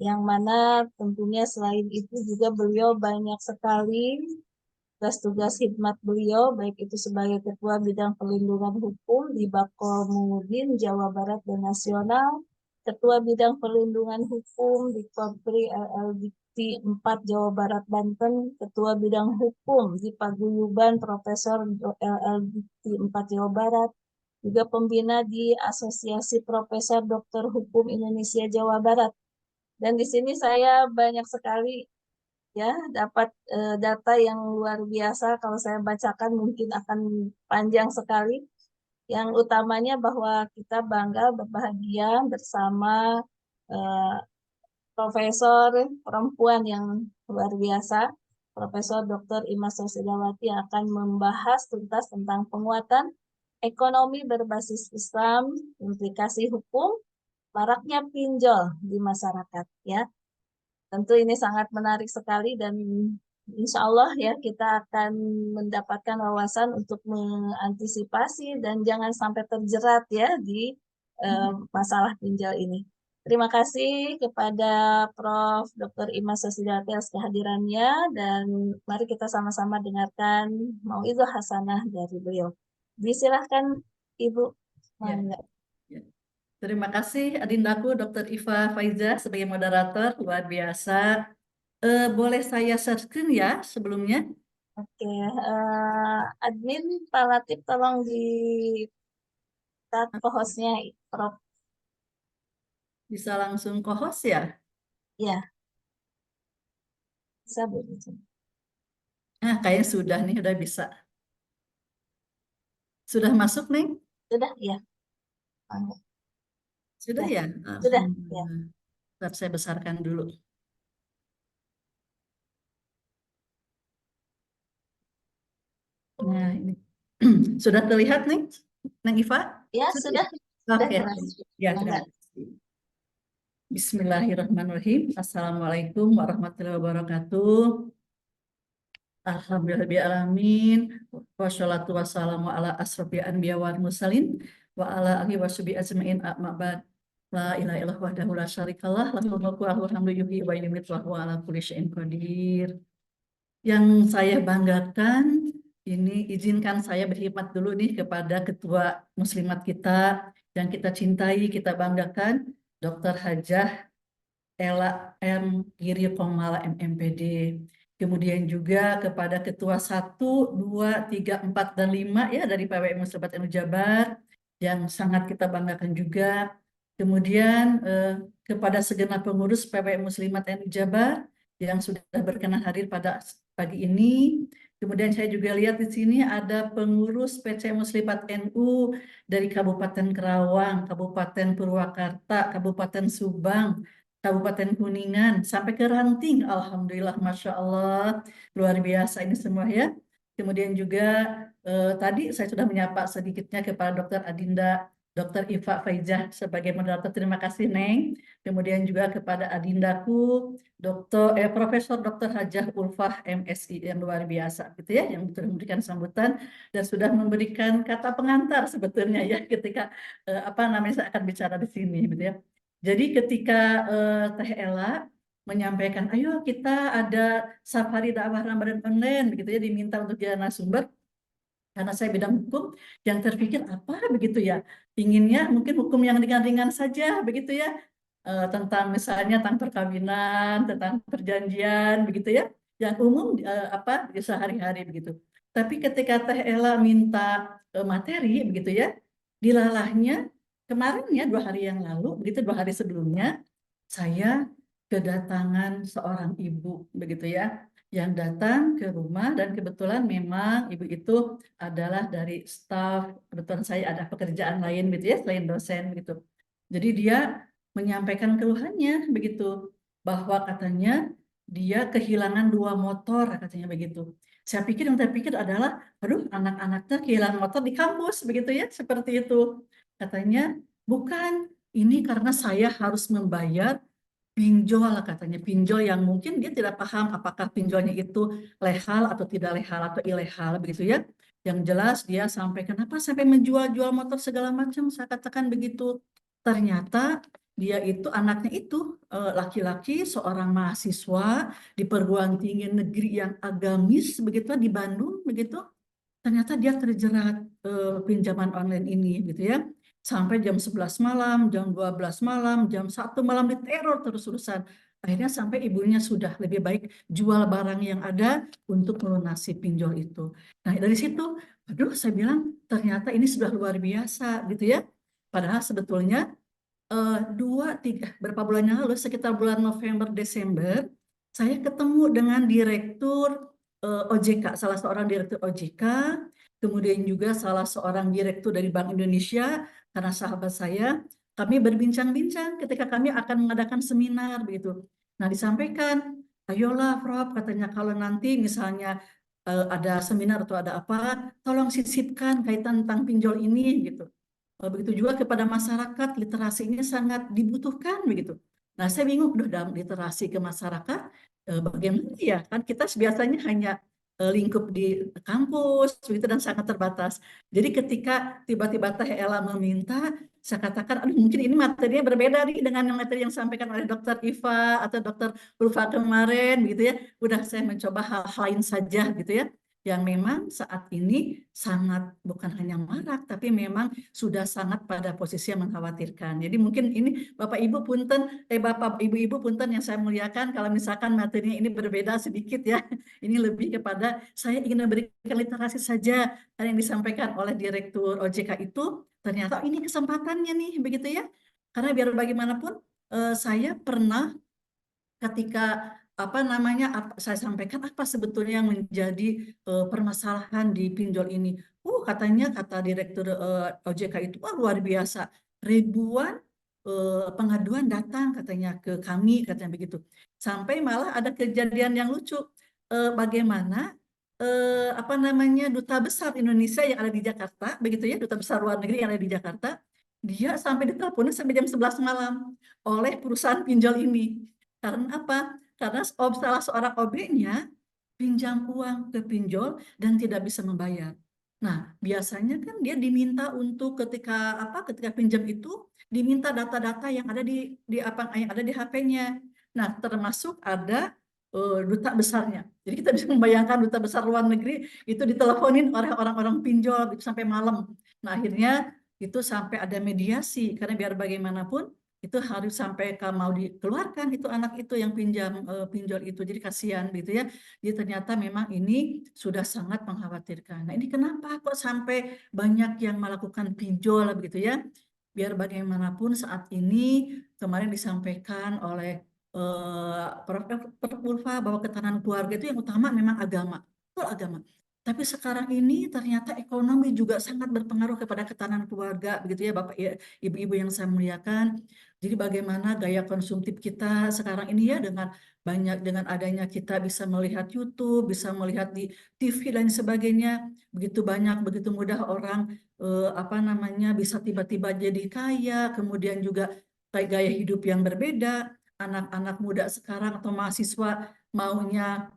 yang mana tentunya selain itu juga beliau banyak sekali tugas-tugas khidmat beliau, baik itu sebagai Ketua Bidang Perlindungan Hukum di Bakomudin Jawa Barat dan Nasional, Ketua Bidang Perlindungan Hukum di Korpri LLDT 4 Jawa Barat Banten, Ketua Bidang Hukum di Paguyuban Profesor LLDT 4 Jawa Barat, juga pembina di Asosiasi Profesor Doktor Hukum Indonesia Jawa Barat. Dan di sini saya banyak sekali ya dapat data yang luar biasa. Kalau saya bacakan mungkin akan panjang sekali. Yang utamanya bahwa kita bangga berbahagia bersama profesor perempuan yang luar biasa, Profesor Dr. Imas Rosidawati, yang akan membahas tuntas tentang penguatan ekonomi berbasis Islam, implikasi hukum, maraknya pinjol di masyarakat, ya. Tentu ini sangat menarik sekali, dan insya Allah ya kita akan mendapatkan wawasan untuk mengantisipasi dan jangan sampai terjerat ya di masalah pinjol ini. Terima kasih kepada Prof. Dr. Imas Rosidawati atas kehadirannya, dan mari kita sama-sama dengarkan Mau'izah Hasanah dari beliau. Disilahkan Ibu. Ya. Terima kasih Adindaku Dr. Iva Faiza sebagai moderator, luar biasa. Boleh saya share screen ya sebelumnya? Oke, admin Pak Latif tolong di start co-hostnya Prof. Bisa langsung co-host ya? Ya, bisa Bu. Nah, kayaknya sudah nih, udah bisa. Sudah masuk nih? Sudah ya? Sudah ya? Sudah ya. Bentar, saya besarkan dulu. Nah, ini. Sudah terlihat nih, Neng Iva? Ya, sudah. Oke. Sudah. Ya, terima kasih. Bismillahirrahmanirrahim. Assalamualaikum warahmatullahi wabarakatuh. Alhamdulillahirrahmanirrahim. Wassalatu wassalamu ala asrofil anbiya wal mursalin wa ala alihi washabihi ajmain, amma ba'd. La ilaha illallah wahdahu la syarikalah, lahul mulku wa lahul hamdu yuhyi wa yumiitu wa huwa ala kulli syai'in qadir. Yang saya banggakan, ini izinkan saya berkhidmat dulu nih kepada ketua muslimat kita yang kita cintai, kita banggakan, Dr. Hajah Ela M. Giri Komala MMPD. Kemudian juga kepada ketua 1, 2, 3, 4, dan 5 ya dari PWM Muslimat NU Jabar yang sangat kita banggakan juga. Kemudian kepada segenap pengurus PWM Muslimat NU Jabar yang sudah berkenan hadir pada pagi ini, Kemudian saya juga lihat di sini ada pengurus PC Muslimat NU dari Kabupaten Kerawang, Kabupaten Purwakarta, Kabupaten Subang, Kabupaten Kuningan, sampai ke Ranting. Alhamdulillah, Masya Allah, luar biasa ini semua ya. Kemudian juga tadi saya sudah menyapa sedikitnya kepada Dr. Adinda, Dr. Iva Faizah sebagai moderator. Terima kasih, Neng. Kemudian juga kepada Adindaku, Profesor Dr. Hajah Ulfah MSI yang luar biasa gitu ya, yang sudah memberikan sambutan dan sudah memberikan kata pengantar sebetulnya ya ketika saya akan bicara di sini gitu ya. Jadi ketika Teh Ella menyampaikan, ayo kita ada safari dakwah Ramadan online begitu ya, diminta untuk jadi narasumber. Karena saya bidang hukum, yang terpikir apa begitu ya, inginnya mungkin hukum yang ringan-ringan saja begitu ya, tentang misalnya tentang perkawinan, tentang perjanjian begitu ya, yang umum di sehari-hari begitu. Tapi ketika Teh Ella minta materi begitu ya, dilalahnya kemarin ya 2 hari yang lalu, begitu 2 hari sebelumnya, saya kedatangan seorang ibu begitu ya, yang datang ke rumah dan kebetulan memang ibu itu adalah dari staf, kebetulan saya ada pekerjaan lain gitu ya, selain dosen gitu. Jadi dia menyampaikan keluhannya begitu, bahwa katanya dia kehilangan 2 motor katanya begitu. Saya pikir yang terpikir adalah, aduh anak-anaknya kehilangan motor di kampus begitu ya, seperti itu. Katanya, bukan, ini karena saya harus membayar pinjol katanya, pinjol yang mungkin dia tidak paham apakah pinjolnya itu legal atau tidak legal atau ilegal begitu ya. Yang jelas dia sampai kenapa sampai menjual-jual motor segala macam, saya katakan begitu. Ternyata dia itu anaknya itu laki-laki seorang mahasiswa di perguruan tinggi negeri yang agamis begitu di Bandung begitu. Ternyata dia terjerat pinjaman online ini gitu ya. Sampai jam 11 malam, jam 12 malam, jam 1 malam diteror terus-terusan. Akhirnya sampai ibunya sudah lebih baik jual barang yang ada untuk melunasi pinjol itu. Nah dari situ, aduh saya bilang ternyata ini sudah luar biasa gitu ya. Padahal sebetulnya 2, 3, berapa bulan yang lalu, sekitar bulan November, Desember, saya ketemu dengan direktur OJK, salah seorang direktur OJK, kemudian juga salah seorang direktur dari Bank Indonesia, karena sahabat saya, kami berbincang-bincang ketika kami akan mengadakan seminar begitu. Nah disampaikan, ayolah Prof, katanya kalau nanti misalnya ada seminar atau ada apa, tolong sisipkan kaitan tentang pinjol ini gitu. Begitu juga kepada masyarakat, literasinya sangat dibutuhkan begitu. Nah, saya bingung udah dalam literasi ke masyarakat, bagaimana ya? Kan kita biasanya hanya lingkup di kampus begitu dan sangat terbatas. Jadi ketika tiba-tiba Teh Ella meminta, saya katakan, aduh mungkin ini materinya berbeda nih dengan materi yang disampaikan oleh Dr. Iva atau Dr. Ulfa kemarin, gitu ya. Udah saya mencoba hal lain saja, gitu ya, yang memang saat ini sangat bukan hanya marak, tapi memang sudah sangat pada posisi yang mengkhawatirkan. Jadi mungkin ini Bapak Ibu punten, Bapak Ibu-Ibu punten yang saya muliakan, kalau misalkan materinya ini berbeda sedikit ya, ini lebih kepada saya ingin memberikan literasi saja yang disampaikan oleh Direktur OJK itu, ternyata ini kesempatannya nih, begitu ya. Karena biar bagaimanapun saya pernah ketika saya sampaikan apa sebetulnya yang menjadi permasalahan di pinjol ini. Katanya kata Direktur OJK itu, luar biasa, ribuan pengaduan datang katanya ke kami, katanya begitu. Sampai malah ada kejadian yang lucu, bagaimana duta besar Indonesia yang ada di Jakarta, begitu ya, duta besar luar negeri yang ada di Jakarta, dia sampai diteleponnya sampai jam 11 malam oleh perusahaan pinjol ini. Karena apa? Karena salah seorang OB-nya pinjam uang ke pinjol dan tidak bisa membayar. Nah, biasanya kan dia diminta untuk ketika pinjam itu diminta data-data yang ada yang ada di HP-nya. Nah, termasuk ada duta besarnya. Jadi kita bisa membayangkan duta besar luar negeri itu diteleponin oleh orang-orang pinjol sampai malam. Nah, akhirnya itu sampai ada mediasi karena biar bagaimanapun itu harus sampai mau dikeluarkan itu anak itu yang pinjol itu, jadi kasihan gitu ya. Jadi ternyata memang ini sudah sangat mengkhawatirkan. Nah ini kenapa kok sampai banyak yang melakukan pinjol begitu ya. Biar bagaimanapun saat ini kemarin disampaikan oleh Prof. Ulfa bahwa ketahanan keluarga itu yang utama memang agama. betul agama. Tapi sekarang ini ternyata ekonomi juga sangat berpengaruh kepada ketahanan keluarga, begitu ya Bapak ya, Ibu-ibu yang saya muliakan. Jadi bagaimana gaya konsumtif kita sekarang ini ya dengan adanya kita bisa melihat YouTube, bisa melihat di TV dan sebagainya, begitu banyak, begitu mudah orang bisa tiba-tiba jadi kaya, kemudian juga gaya hidup yang berbeda. Anak-anak muda sekarang atau mahasiswa maunya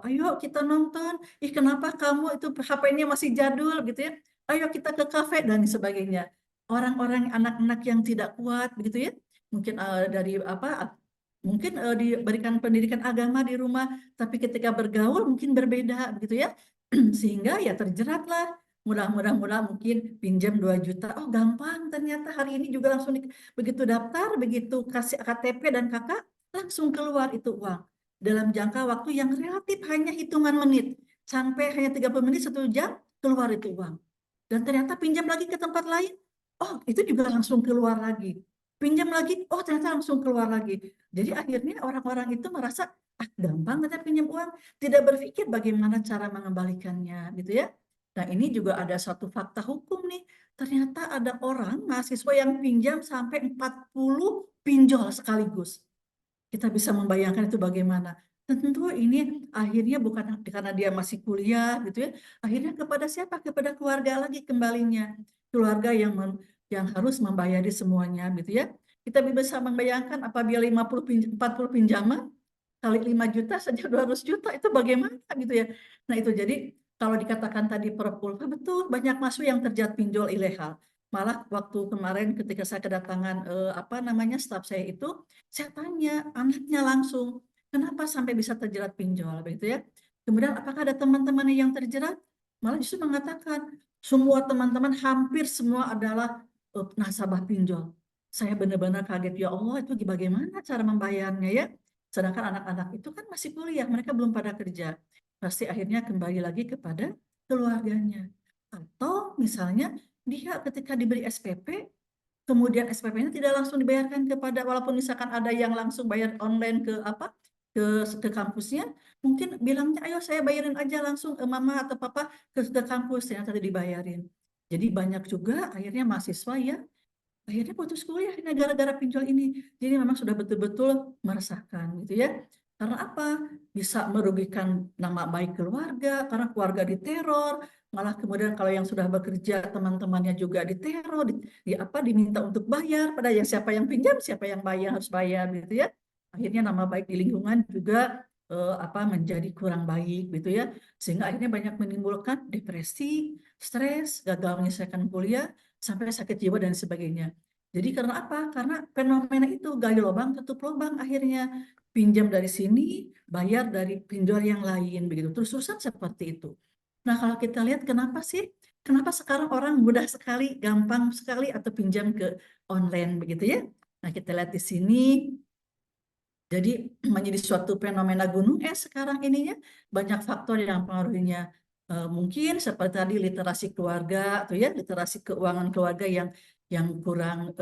ayo kita nonton, ih kenapa kamu itu HP-nya masih jadul gitu ya, ayo kita ke kafe dan sebagainya. Orang-orang anak-anak yang tidak kuat begitu ya, mungkin diberikan pendidikan agama di rumah, tapi ketika bergaul mungkin berbeda begitu ya, sehingga ya terjeratlah. Mudah-mudah mungkin pinjam 2 juta, oh gampang ternyata hari ini juga langsung begitu daftar, begitu kasih KTP dan kakak, langsung keluar itu uang dalam jangka waktu yang relatif hanya hitungan menit, sampai hanya 30 menit, 1 jam, keluar itu uang. Dan ternyata pinjam lagi ke tempat lain, oh itu juga langsung keluar lagi. Pinjam lagi, oh ternyata langsung keluar lagi. Jadi akhirnya orang-orang itu merasa, ah gampang ternyata pinjam uang, tidak berpikir bagaimana cara mengembalikannya gitu ya. Nah ini juga ada satu fakta hukum nih, ternyata ada orang mahasiswa yang pinjam sampai 40 pinjol sekaligus. Kita bisa membayangkan itu bagaimana. Tentu ini akhirnya bukan karena dia masih kuliah gitu ya, akhirnya kepada siapa? Kepada keluarga lagi kembalinya. Keluarga yang harus membayari semuanya gitu ya. Kita bisa membayangkan apabila 40 pinjaman kali 5 juta saja 200 juta itu bagaimana gitu ya. Nah itu jadi kalau dikatakan tadi Prof. Ulfa betul banyak masuk yang terjerat pinjol ilegal. Malah waktu kemarin ketika saya kedatangan staf saya itu, saya tanya anaknya langsung, kenapa sampai bisa terjerat pinjol begitu ya. Kemudian apakah ada teman-teman yang terjerat? Malah justru mengatakan semua teman-teman hampir semua adalah nasabah pinjol. Saya benar-benar kaget, ya Allah itu bagaimana cara membayarnya ya. Sedangkan anak-anak itu kan masih kuliah, mereka belum pada kerja. Pasti akhirnya kembali lagi kepada keluarganya. Atau misalnya dia ketika diberi SPP, kemudian SPP-nya tidak langsung dibayarkan kepada, walaupun misalkan ada yang langsung bayar online ke kampusnya, mungkin bilangnya ayo saya bayarin aja langsung mama atau papa ke kampus, ternyata tidak dibayarin. Jadi banyak juga akhirnya mahasiswa ya akhirnya putus kuliah gara-gara pinjol ini. Jadi memang sudah betul-betul meresahkan gitu ya. Karena apa? Bisa merugikan nama baik keluarga, karena keluarga diteror, malah kemudian kalau yang sudah bekerja teman-temannya juga diteror, diminta untuk bayar, pada yang siapa yang pinjam, siapa yang bayar harus bayar gitu ya. Akhirnya nama baik di lingkungan juga menjadi kurang baik gitu ya. Sehingga akhirnya banyak menimbulkan depresi, stres, gagal menyelesaikan kuliah, sampai sakit jiwa dan sebagainya. Jadi karena apa? Karena fenomena itu gali lubang tutup lubang akhirnya, pinjam dari sini, bayar dari pinjol yang lain begitu. Terus-terusan seperti itu. Nah, kalau kita lihat kenapa sih? Kenapa sekarang orang mudah sekali, gampang sekali atau pinjam ke online begitu ya? Nah, kita lihat di sini. Jadi menjadi suatu fenomena gunung es sekarang ininya, banyak faktor yang pengaruhinya. Mungkin seperti tadi literasi keluarga atau ya literasi keuangan keluarga yang kurang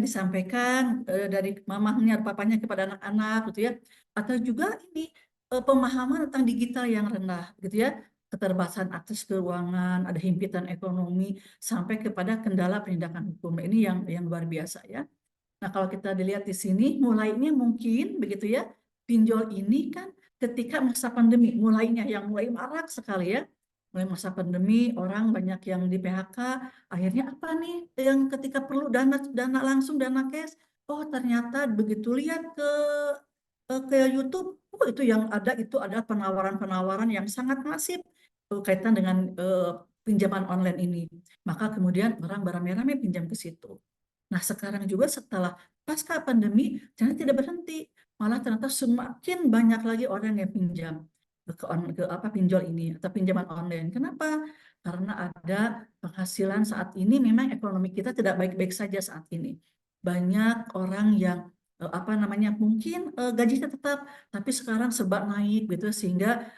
disampaikan dari mamahnya papanya kepada anak-anak gitu ya, atau juga ini pemahaman tentang digital yang rendah gitu ya, keterbatasan akses keuangan, ada himpitan ekonomi sampai kepada kendala penindakan hukum. Ini yang luar biasa ya. Nah, kalau kita dilihat di sini, mulainya mungkin begitu ya, pinjol ini kan ketika masa pandemi, mulai marak sekali ya. Mulai masa pandemi, orang banyak yang di PHK, akhirnya apa nih yang ketika perlu dana langsung, dana cash, oh ternyata begitu lihat ke YouTube, oh itu yang ada itu adalah penawaran-penawaran yang sangat masif kaitan dengan pinjaman online ini. Maka kemudian orang beramai-ramai pinjam ke situ. Nah, sekarang juga setelah pasca pandemi, ternyata tidak berhenti. Malah ternyata semakin banyak lagi orang yang pinjam pinjol ini atau pinjaman online. Kenapa? Karena ada penghasilan saat ini, memang ekonomi kita tidak baik-baik saja saat ini. Banyak orang yang mungkin gajinya tetap, tapi sekarang sebab naik gitu sehingga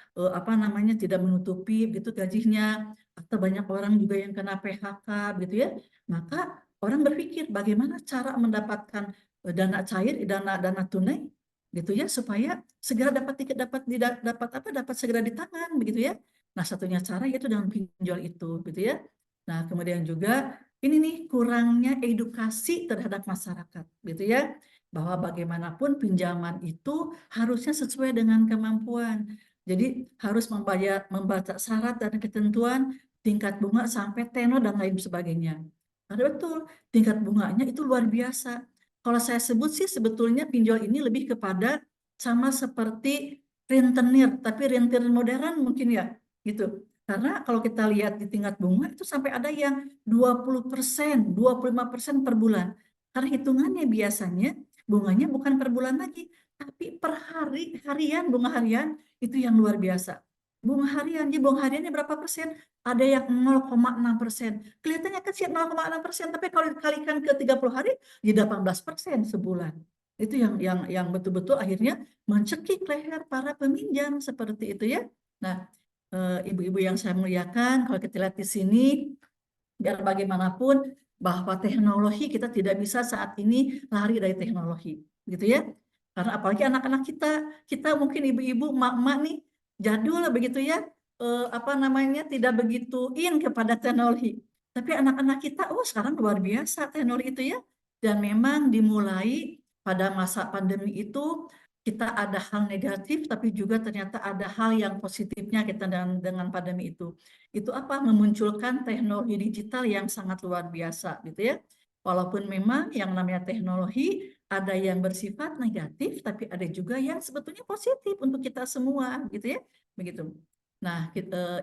tidak menutupi gitu gajinya, atau banyak orang juga yang kena PHK gitu ya. Maka orang berpikir bagaimana cara mendapatkan dana cair, dana tunai, gitu ya, supaya segera dapat tiket, dapat segera di tangan begitu ya. Nah, satunya cara yaitu dengan pinjol itu gitu ya. Nah, kemudian juga ini nih kurangnya edukasi terhadap masyarakat gitu ya, bahwa bagaimanapun pinjaman itu harusnya sesuai dengan kemampuan. Jadi harus membaca syarat dan ketentuan, tingkat bunga sampai tenor dan lain sebagainya. Karena betul tingkat bunganya itu luar biasa. Kalau saya sebut sih sebetulnya pinjol ini lebih kepada sama seperti rentenir, tapi rentenir modern mungkin ya, gitu. Karena kalau kita lihat di tingkat bunga itu sampai ada yang 20%, 25% per bulan. Karena hitungannya biasanya bunganya bukan per bulan lagi, tapi per hari, harian, bunga harian itu yang luar biasa. Bunga harian, jadi bunga hariannya berapa persen? Ada yang 0,6%. Kelihatannya kecil 0,6%, tapi kalau dikalikan ke 30 hari, jadi 18% sebulan. Itu yang betul-betul akhirnya mencekik leher para peminjam seperti itu ya. Nah, ibu-ibu yang saya muliakan, kalau kita lihat di sini, biar bagaimanapun bahwa teknologi kita tidak bisa saat ini lari dari teknologi, gitu ya. Karena apalagi anak-anak kita mungkin ibu-ibu, emak-emak nih jadul begitu ya, tidak begitu kepada teknologi. Tapi anak-anak kita, sekarang luar biasa teknologi itu ya. Dan memang dimulai pada masa pandemi itu kita ada hal negatif, tapi juga ternyata ada hal yang positifnya kita dengan pandemi itu. Itu apa? Memunculkan teknologi digital yang sangat luar biasa, gitu ya. Walaupun memang yang namanya teknologi ada yang bersifat negatif, tapi ada juga yang sebetulnya positif untuk kita semua, gitu ya. Begitu. Nah,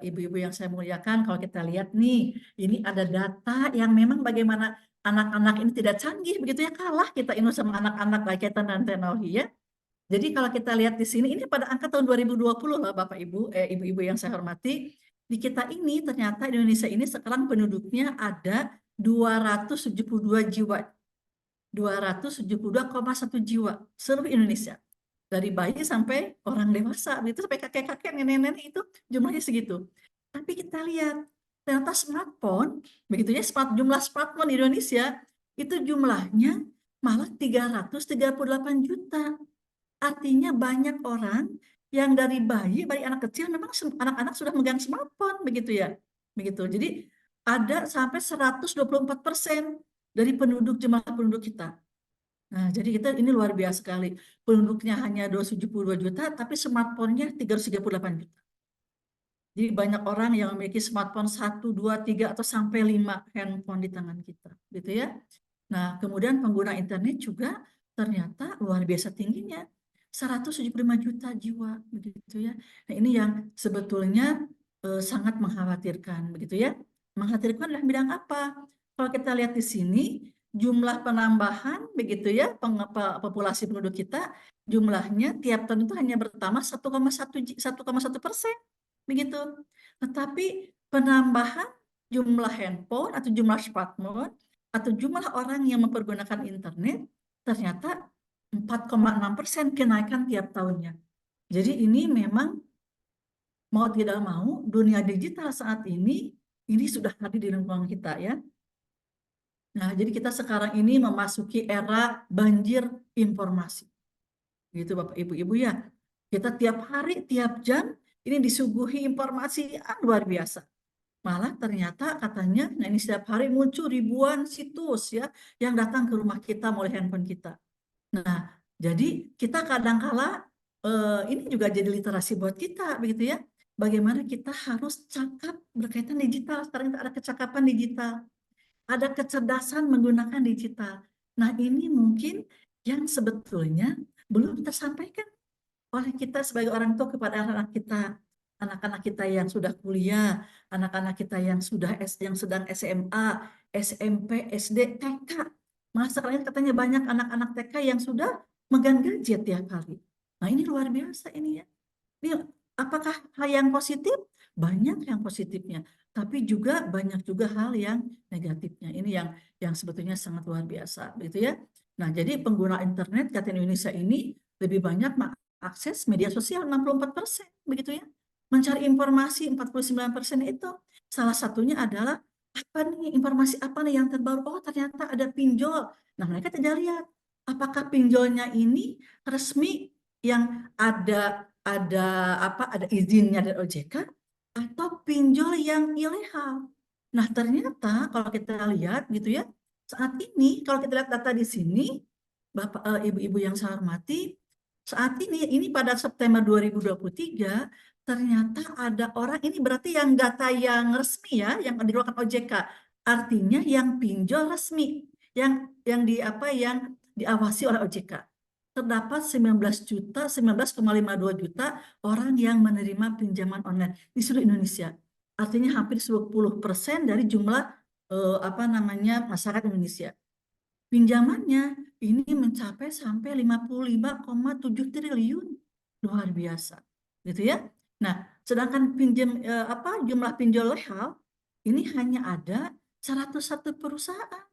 ibu-ibu yang saya muliakan, kalau kita lihat nih, ini ada data yang memang bagaimana anak-anak ini tidak canggih, begitu ya, kalah kita ini sama anak-anak berkaitan dengan teknologi ya. Jadi kalau kita lihat di sini, ini pada angka tahun 2020 loh Bapak Ibu, ibu-ibu yang saya hormati, di kita ini ternyata Indonesia ini sekarang penduduknya ada 272 jiwa. 272,1 jiwa seluruh Indonesia. Dari bayi sampai orang dewasa, itu sampai kakek-kakek, nenek-nenek itu jumlahnya segitu. Tapi kita lihat, ternyata smartphone, begitu ya, jumlah smartphone di Indonesia, itu jumlahnya malah 338 juta. Artinya banyak orang yang dari bayi anak kecil memang anak-anak sudah megang smartphone begitu ya. Begitu. Jadi ada sampai 124% dari jumlah penduduk kita. Nah, jadi kita ini luar biasa sekali. Penduduknya hanya 272 juta, tapi smartphone-nya 338 juta. Jadi banyak orang yang memiliki smartphone 1, 2, 3, atau sampai 5 handphone di tangan kita. Gitu ya. Nah, kemudian pengguna internet juga ternyata luar biasa tingginya. 175 juta jiwa begitu ya. Nah, ini yang sebetulnya sangat mengkhawatirkan begitu ya. Mengkhawatirkan dalam bidang apa? Kalau kita lihat di sini jumlah penambahan begitu ya, populasi penduduk kita jumlahnya tiap tahun itu hanya bertambah 1,1% begitu. Tetapi penambahan jumlah handphone atau jumlah smartphone atau jumlah orang yang mempergunakan internet ternyata 4,6% kenaikan tiap tahunnya. Jadi ini memang mau tidak mau dunia digital saat ini sudah hadir di lingkungan kita ya. Nah, jadi kita sekarang ini memasuki era banjir informasi. Gitu Bapak Ibu ya. Kita tiap hari, tiap jam ini disuguhi informasi luar biasa. Malah ternyata katanya, nah ini setiap hari muncul ribuan situs ya yang datang ke rumah kita melalui handphone kita. Nah, jadi kita kadang-kala ini juga jadi literasi buat kita begitu ya. Bagaimana kita harus cakap berkaitan digital. Sekarang ada kecakapan digital, ada kecerdasan menggunakan digital. Nah, ini mungkin yang sebetulnya belum tersampaikan oleh kita sebagai orang tua kepada anak-anak kita yang sudah kuliah, anak-anak kita yang sedang SMA, SMP, SD, TK. Malah sekarang katanya banyak anak-anak TK yang sudah megang gadget tiap hari. Nah, ini luar biasa ini ya. Ini apakah hal yang positif? Banyak yang positifnya, tapi juga banyak juga hal yang negatifnya. Ini yang sebetulnya sangat luar biasa, gitu ya. Nah, jadi pengguna internet kata Indonesia ini lebih banyak akses media sosial 64%, begitu ya. Mencari informasi 49% itu. Salah satunya adalah informasi apa nih yang terbaru? Oh, ternyata ada pinjol. Nah, mereka tidak lihat apakah pinjolnya ini resmi yang ada izinnya dari OJK atau pinjol yang ilegal. Nah, ternyata kalau kita lihat gitu ya, saat ini kalau kita lihat data di sini, Bapak Ibu-ibu yang saya hormati, saat ini pada September 2023 ternyata ada orang, ini berarti yang data yang resmi ya, yang dikeluarkan OJK. Artinya yang pinjol resmi, yang diawasi oleh OJK. Terdapat 19,52 juta orang yang menerima pinjaman online di seluruh Indonesia. Artinya hampir 10% dari jumlah masyarakat Indonesia. Pinjamannya ini mencapai sampai 55,7 triliun. Luar biasa. Gitu ya. Nah, sedangkan jumlah pinjol legal ini hanya ada 101 perusahaan.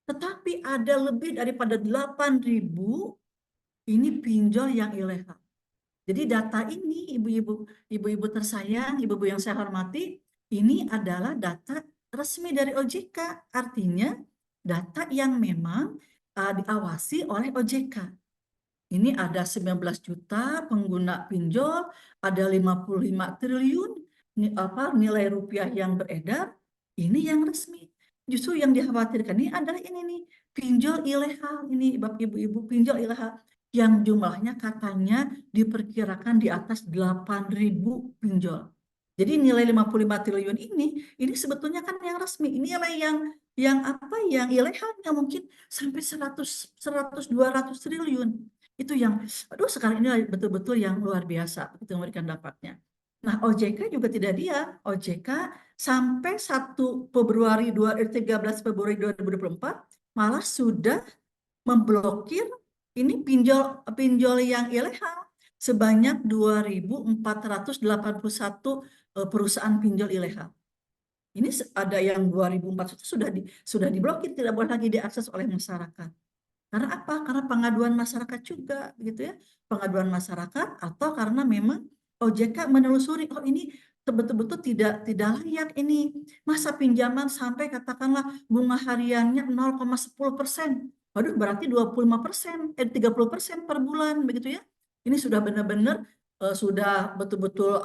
Tetapi ada lebih daripada 8.000 ini pinjol yang ilegal. Jadi data ini ibu-ibu tersayang, ibu-ibu yang saya hormati, ini adalah data resmi dari OJK. Artinya data yang memang diawasi oleh OJK. Ini ada 19 juta pengguna pinjol, ada 55 triliun nilai rupiah yang beredar. Ini yang resmi. Justru yang dikhawatirkan ini adalah ini nih, pinjol ilegal. Ini Bapak Ibu, pinjol ilegal yang jumlahnya katanya diperkirakan di atas 8.000 pinjol. Jadi nilai 55 triliun ini sebetulnya kan yang resmi. Ini nilai yang ilegalnya mungkin sampai 100 200 triliun. Itu yang sekarang ini betul-betul yang luar biasa itu memberikan dampaknya. Nah, OJK juga tidak diam. OJK sampai 13 Februari 2024 malah sudah memblokir ini pinjol yang ilegal sebanyak 2.481 perusahaan pinjol ilegal. Ini ada yang 2.400 sudah diblokir, tidak boleh lagi diakses oleh masyarakat. Karena apa? Karena pengaduan masyarakat juga, gitu ya. Pengaduan masyarakat atau karena memang OJK menelusuri, oh ini betul-betul tidak layak ini. Masa pinjaman sampai katakanlah bunga hariannya 0,10%. Waduh, berarti 25%, 30% per bulan, begitu ya. Ini sudah benar-benar sudah betul-betul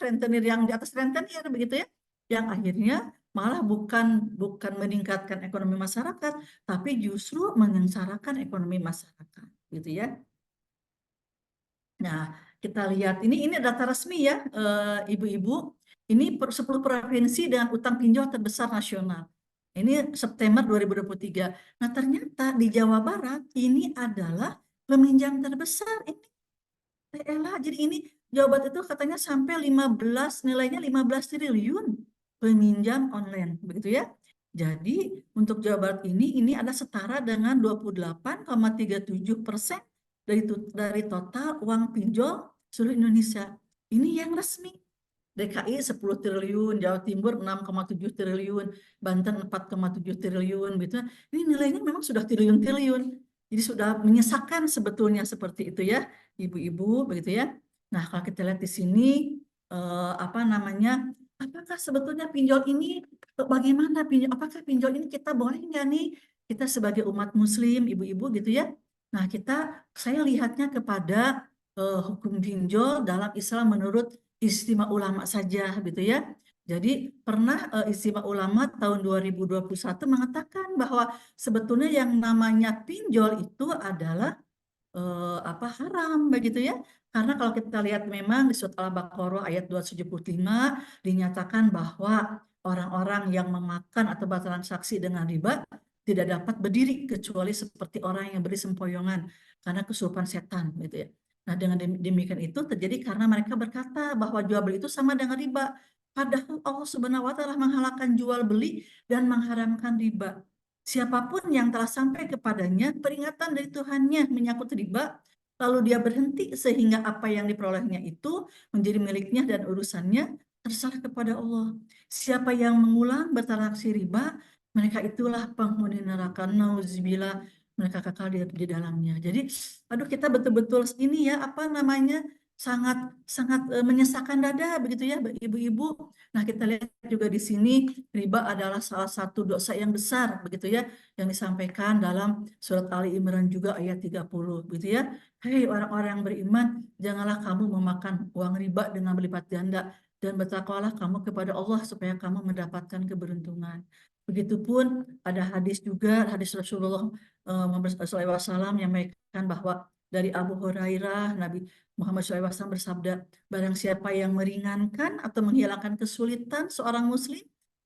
rentenir yang di atas rentenir, begitu ya. Yang akhirnya malah bukan meningkatkan ekonomi masyarakat, tapi justru menyengsarakan ekonomi masyarakat, gitu ya. Nah, kita lihat ini data resmi ya, ibu-ibu. Ini 10 provinsi dengan utang pinjol terbesar nasional. Ini September 2023. Nah, ternyata di Jawa Barat ini adalah peminjam terbesar ini. Jadi ini Jawa Barat itu katanya sampai nilainya 15 triliun peminjam online, begitu ya. Jadi untuk Jawa Barat ini ada setara dengan 28,37% dari total uang pinjol seluruh Indonesia. Ini yang resmi. DKI 10 triliun, Jawa Timur 6,7 triliun, Banten 4,7 triliun, gitu. Ini nilainya memang sudah triliun-triliun. Jadi sudah menyesakan sebetulnya seperti itu ya, ibu-ibu, begitu ya. Nah, kalau kita lihat di sini, apakah sebetulnya pinjol ini, bagaimana pinjol, apakah pinjol ini kita boleh nggak nih, kita sebagai umat muslim, ibu-ibu gitu ya. Nah, saya lihatnya kepada hukum pinjol dalam Islam menurut Istimewa Ulama saja gitu ya. Jadi pernah Istimewa Ulama tahun 2021 mengatakan bahwa sebetulnya yang namanya pinjol itu adalah haram begitu ya. Karena kalau kita lihat memang di surat Al-Baqarah ayat 275 dinyatakan bahwa orang-orang yang memakan atau bertransaksi dengan riba tidak dapat berdiri kecuali seperti orang yang beri sempoyongan karena kesurupan setan gitu ya. Nah, dengan demikian itu terjadi karena mereka berkata bahwa jual beli itu sama dengan riba. Padahal Allah Subhanahu wa taala menghalalkan jual beli dan mengharamkan riba. Siapapun yang telah sampai kepadanya peringatan dari Tuhannya menyangkut riba, lalu dia berhenti sehingga apa yang diperolehnya itu menjadi miliknya dan urusannya terserah kepada Allah. Siapa yang mengulang bertransaksi riba, mereka itulah penghuni neraka. Nauzubillah, mereka kekal di dalamnya. Jadi, kita betul-betul ini ya, sangat menyesakkan dada begitu ya ibu-ibu. Nah, kita lihat juga di sini riba adalah salah satu dosa yang besar begitu ya yang disampaikan dalam surat Ali Imran juga ayat 30 begitu ya. Hei orang-orang yang beriman, janganlah kamu memakan uang riba dengan berlipat ganda dan bertakwalah kamu kepada Allah supaya kamu mendapatkan keberuntungan. Begitupun ada hadis juga, hadis Rasulullah SAW yang menyampaikan bahwa dari Abu Hurairah, Nabi Muhammad SAW bersabda, barang siapa yang meringankan atau menghilangkan kesulitan seorang muslim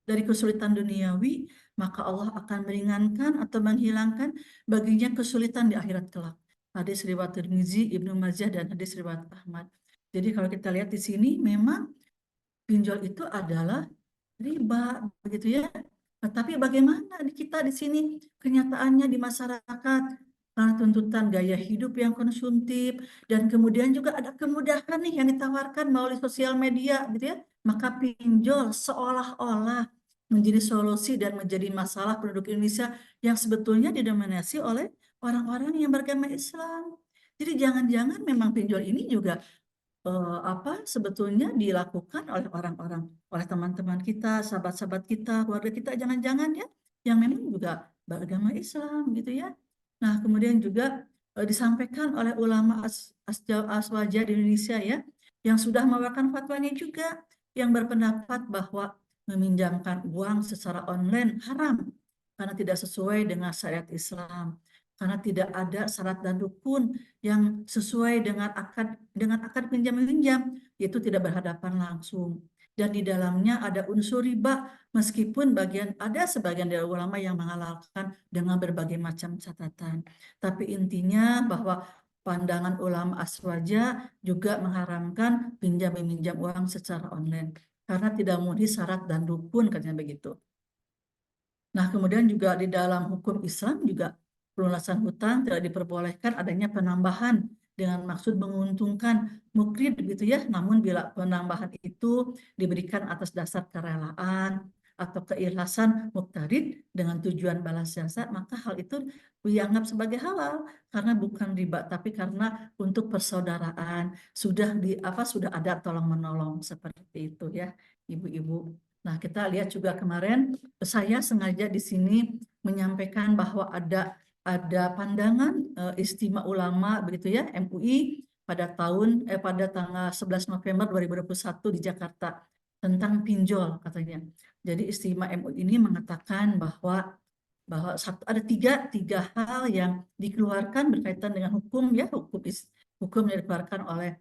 dari kesulitan duniawi, maka Allah akan meringankan atau menghilangkan baginya kesulitan di akhirat kelak. Hadis riwayat Tirmizi, Ibnu Majah, dan hadis riwayat Ahmad. Jadi kalau kita lihat di sini memang pinjol itu adalah riba, begitu ya. Tapi bagaimana kita di sini kenyataannya di masyarakat? Karena tuntutan gaya hidup yang konsumtif dan kemudian juga ada kemudahan nih yang ditawarkan melalui sosial media, gitu ya. Maka pinjol seolah-olah menjadi solusi dan menjadi masalah penduduk Indonesia yang sebetulnya didominasi oleh orang-orang yang beragama Islam. Jadi jangan-jangan memang pinjol ini juga sebetulnya dilakukan oleh orang-orang, oleh teman-teman kita, sahabat-sahabat kita, keluarga kita, jangan-jangan ya, yang memang juga beragama Islam gitu ya. Nah, kemudian juga disampaikan oleh ulama aswaja di Indonesia ya, yang sudah mengeluarkan fatwanya juga, yang berpendapat bahwa meminjamkan uang secara online haram karena tidak sesuai dengan syariat Islam, karena tidak ada syarat dan rukun yang sesuai dengan akad pinjam-meminjam, yaitu tidak berhadapan langsung. Dan di dalamnya ada unsur riba, meskipun ada sebagian dari ulama yang menghalalkan dengan berbagai macam catatan. Tapi intinya bahwa pandangan ulama aswaja juga mengharamkan pinjam-meminjam uang secara online, karena tidak memenuhi syarat dan rukun, katanya begitu. Nah, kemudian juga di dalam hukum Islam juga pelunasan hutang tidak diperbolehkan adanya penambahan dengan maksud menguntungkan mukrid gitu ya. Namun bila penambahan itu diberikan atas dasar kerelaan atau keikhlasan muktarid dengan tujuan balas jasa, maka hal itu dianggap sebagai halal karena bukan riba tapi karena untuk persaudaraan. Sudah ada tolong menolong seperti itu ya, ibu-ibu. Nah, kita lihat juga kemarin saya sengaja di sini menyampaikan bahwa ada pandangan Istimewa Ulama begitu ya, MUI pada tanggal 11 November 2021 di Jakarta tentang pinjol katanya. Jadi Istimewa MUI ini mengatakan bahwa ada tiga hal yang dikeluarkan berkaitan dengan hukum ya, hukum yang dikeluarkan oleh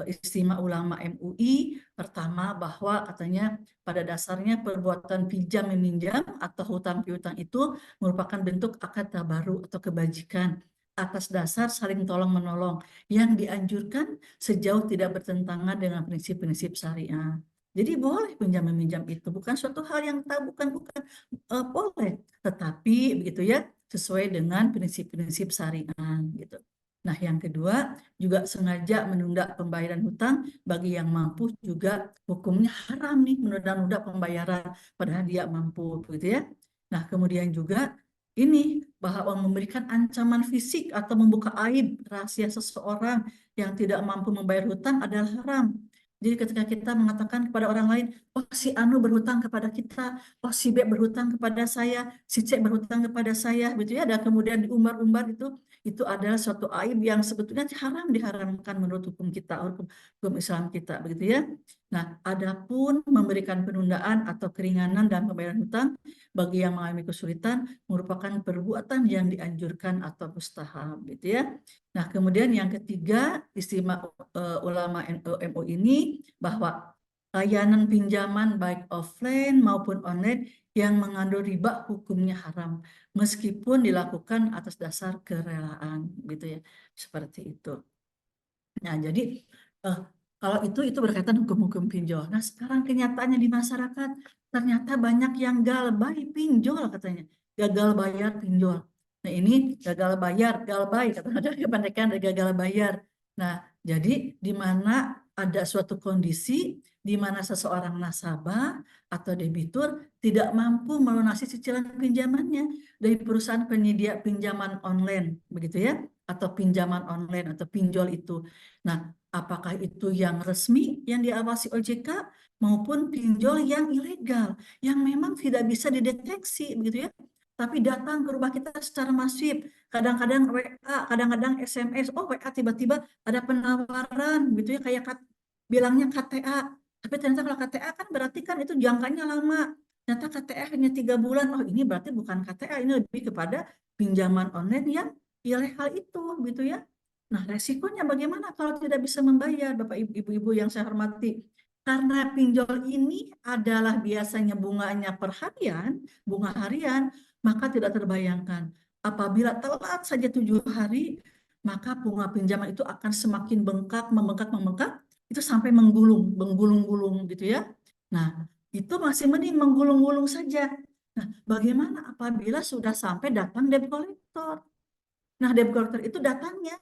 Istimewa Ulama MUI. Pertama, bahwa katanya pada dasarnya perbuatan pinjam meminjam atau hutang piutang itu merupakan bentuk akad tabaru atau kebajikan atas dasar saling tolong menolong yang dianjurkan sejauh tidak bertentangan dengan prinsip-prinsip syariah. Jadi boleh pinjam meminjam itu bukan suatu hal yang bukan boleh, tetapi begitu ya sesuai dengan prinsip-prinsip syariah gitu. Nah, yang kedua juga sengaja menunda pembayaran hutang bagi yang mampu juga hukumnya haram nih, menunda-nunda pembayaran padahal dia mampu gitu ya. Nah, kemudian juga ini bahwa memberikan ancaman fisik atau membuka aib rahasia seseorang yang tidak mampu membayar hutang adalah haram. Jadi ketika kita mengatakan kepada orang lain, oh si Anu berhutang kepada kita, oh si B berhutang kepada saya, si C berhutang kepada saya, gitu ya. Dan kemudian diumbar-umbar itu adalah suatu aib yang sebetulnya diharamkan menurut hukum kita, hukum Islam kita, begitu ya. Nah, adapun memberikan penundaan atau keringanan dalam pembayaran hutang bagi yang mengalami kesulitan merupakan perbuatan yang dianjurkan atau mustahab, gitu ya. Nah, kemudian yang ketiga, Istimewa Ulama MUI ini bahwa layanan pinjaman baik offline maupun online yang mengandung riba hukumnya haram meskipun dilakukan atas dasar kerelaan gitu ya, seperti itu. Nah, jadi kalau itu berkaitan hukum-hukum pinjol. Nah, sekarang kenyataannya di masyarakat ternyata banyak yang galbay pinjol katanya, gagal bayar pinjol. Nah, ini gagal bayar, galbay ada kependekan dari gagal bayar. Nah, jadi di mana ada suatu kondisi di mana seseorang nasabah atau debitur tidak mampu melunasi cicilan pinjamannya dari perusahaan penyedia pinjaman online begitu ya, atau pinjaman online atau pinjol itu. Nah, apakah itu yang resmi yang diawasi OJK maupun pinjol yang ilegal yang memang tidak bisa dideteksi begitu ya, tapi datang ke rumah kita secara masif, kadang-kadang WA, kadang-kadang SMS, oh WA tiba-tiba ada penawaran gitu ya, kayak bilangnya KTA, tapi ternyata kalau KTA kan berarti kan itu jangkanya lama, ternyata KTA hanya 3 bulan, oh ini berarti bukan KTA, ini lebih kepada pinjaman online yang ilegal itu gitu ya. Nah, resikonya bagaimana kalau tidak bisa membayar, Bapak Ibu-Ibu yang saya hormati? Karena pinjol ini adalah biasanya bunganya per harian, bunga harian, maka tidak terbayangkan. Apabila telat saja 7 hari, maka bunga pinjaman itu akan semakin bengkak, membengkak, itu sampai menggulung-gulung gitu ya. Nah, itu masih mending menggulung-gulung saja. Nah, bagaimana apabila sudah sampai datang debt collector? Nah, debt collector itu datangnya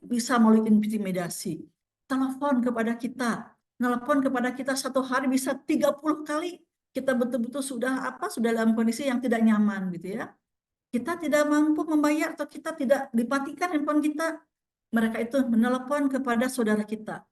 bisa melalui intimidasi, telepon kepada kita, nelpon kepada kita 1 hari bisa 30 kali. Kita betul-betul sudah dalam kondisi yang tidak nyaman gitu ya. Kita tidak mampu membayar atau kita tidak dipatikan handphone kita. Mereka itu menelepon kepada saudara kita.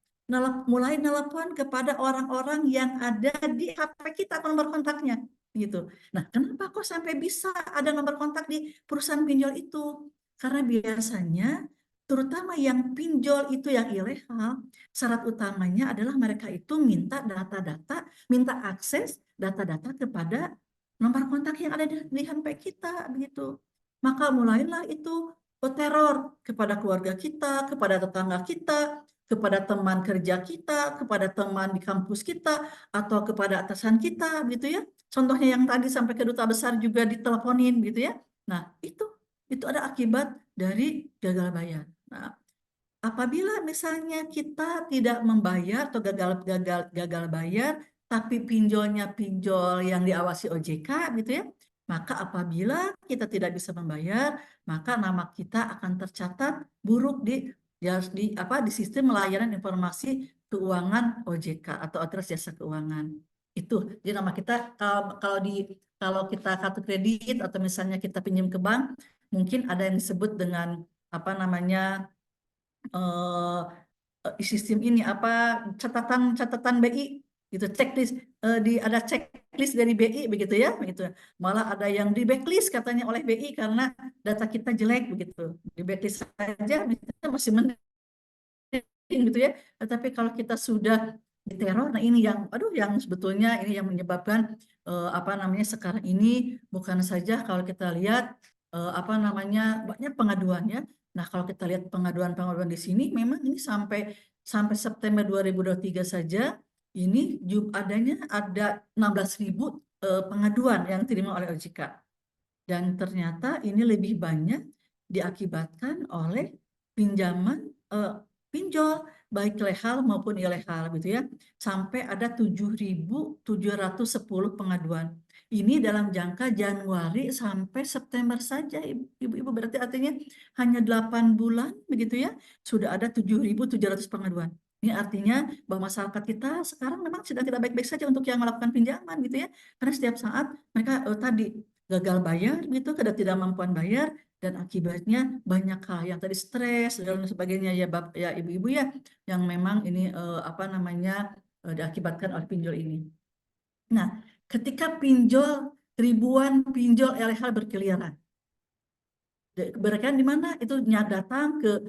Mulai menelepon kepada orang-orang yang ada di HP kita, nomor kontaknya gitu. Nah, kenapa kok sampai bisa ada nomor kontak di perusahaan pinjol itu? Karena biasanya terutama yang pinjol itu yang ilegal, syarat utamanya adalah mereka itu minta data-data, minta akses data-data kepada nomor kontak yang ada di HP kita begitu. Maka mulailah itu teror kepada keluarga kita, kepada tetangga kita, kepada teman kerja kita, kepada teman di kampus kita, atau kepada atasan kita gitu ya. Contohnya yang tadi sampai ke duta besar juga diteleponin gitu ya. Nah, itu ada akibat dari gagal bayar. Nah, apabila misalnya kita tidak membayar atau gagal bayar, tapi pinjolnya pinjol yang diawasi OJK gitu ya, maka apabila kita tidak bisa membayar, maka nama kita akan tercatat buruk di sistem layanan informasi keuangan OJK atau Otoritas Jasa Keuangan. Itu. Jadi nama kita kalau kita kartu kredit atau misalnya kita pinjam ke bank, mungkin ada yang disebut dengan apa namanya sistem ini catatan BI gitu, checklist ada checklist dari BI begitu ya begitu, malah ada yang di backlist katanya oleh BI karena data kita jelek begitu, di backlist saja kita masih mending gitu ya, tetapi kalau kita sudah diteror, nah ini yang yang sebetulnya ini yang menyebabkan apa namanya sekarang ini bukan saja kalau kita lihat apa namanya banyak pengaduannya. Nah, kalau kita lihat pengaduan-pengaduan di sini memang ini sampai September 2023 saja ini adanya ada 16.000 pengaduan yang diterima oleh OJK. Dan ternyata ini lebih banyak diakibatkan oleh pinjaman pinjol baik legal maupun ilegal gitu ya. Sampai ada 7.710 pengaduan. Ini dalam jangka Januari sampai September saja, Ibu-ibu, berarti artinya hanya 8 bulan begitu ya, sudah ada 7.700 pengaduan. Ini artinya bahwa masyarakat kita sekarang memang sedang tidak baik-baik saja untuk yang melakukan pinjaman gitu ya. Karena setiap saat mereka tadi gagal bayar gitu, ketidakmampuan bayar, dan akibatnya banyak hal yang tadi stres dan sebagainya ya Ibu-ibu ya, yang memang ini apa namanya diakibatkan oleh pinjol ini. Nah, ketika ribuan pinjol ilegal berkeliaran, mereka di mana itu datang ke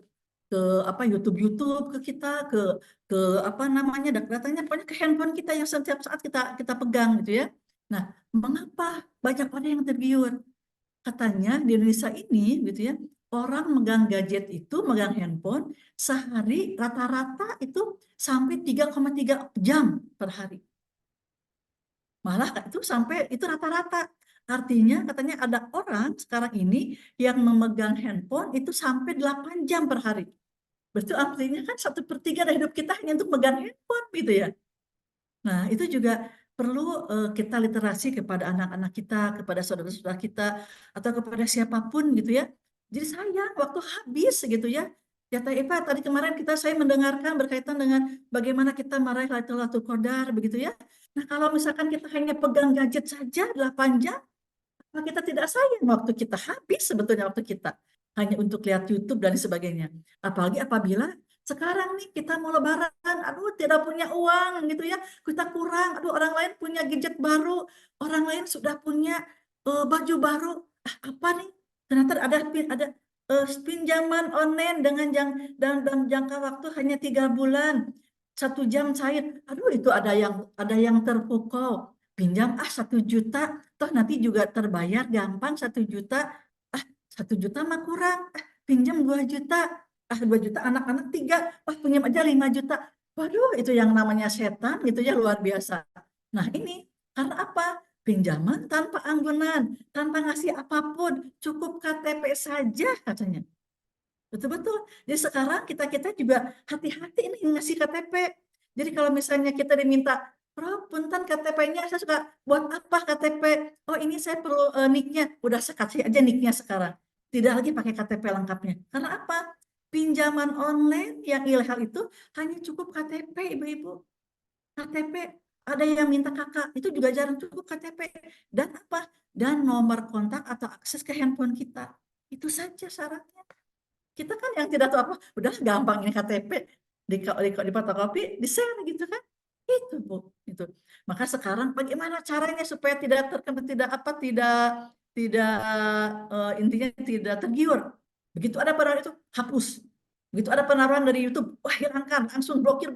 apa YouTube ke kita, ke apa namanya datanya pokoknya ke handphone kita yang setiap saat kita pegang gitu ya. Nah, mengapa banyak orang yang tergiur? Katanya di Indonesia ini gitu ya, orang megang gadget itu, megang handphone sehari rata-rata itu sampai 3,3 jam per hari. Malah itu sampai itu rata-rata. Artinya katanya ada orang sekarang ini yang memegang handphone itu sampai 8 jam per hari. Berarti artinya kan 1/3 dari hidup kita hanya untuk megang handphone gitu ya. Nah, itu juga perlu kita literasi kepada anak-anak kita, kepada saudara-saudara kita, atau kepada siapapun gitu ya. Jadi sayang waktu habis gitu ya. Ya Teh Eva, tadi kemarin saya mendengarkan berkaitan dengan bagaimana kita meraih Lailatul Qadar begitu ya. Nah, kalau misalkan kita hanya pegang gadget saja 8 jam, maka kita tidak sayang waktu kita habis sebetulnya waktu kita hanya untuk lihat YouTube dan sebagainya. Apalagi apabila Sekarang nih kita mau lebaran, aduh tidak punya uang gitu ya, kita kurang, aduh orang lain punya gadget baru, orang lain sudah punya baju baru, apa nih? Ternyata ada pinjaman online dalam jangka waktu hanya 3 bulan, 1 jam cair. Aduh itu ada yang terpukau, pinjam 1 juta, toh nanti juga terbayar gampang 1 juta, 1 juta mah kurang, pinjam 2 juta. 2 juta anak-anak 3, pinjam aja 5 juta. Waduh, itu yang namanya setan gitu ya, luar biasa. Nah ini karena apa? Pinjaman tanpa anggunan, tanpa ngasih apapun, cukup KTP saja katanya. Betul-betul. Jadi sekarang kita juga hati-hati ini ngasih KTP. Jadi kalau misalnya kita diminta, Prof, punten KTP-nya saya suka buat apa KTP? Oh ini saya perlu nick-nya. Udah kasih aja nick-nya sekarang. Tidak lagi pakai KTP lengkapnya. Karena apa? Pinjaman online yang ilegal itu hanya cukup KTP, Ibu-Ibu. KTP, ada yang minta kakak, itu juga jarang cukup KTP. Dan apa? Dan nomor kontak atau akses ke handphone kita. Itu saja syaratnya. Kita kan yang tidak tahu apa, udah gampang ini KTP, di fotokopi, di share gitu kan. Itu Bu, itu. Maka sekarang bagaimana caranya supaya tidak intinya tidak tergiur. Begitu ada penawaran itu hapus. Begitu ada penawaran dari YouTube, wah hilangkan, langsung blokir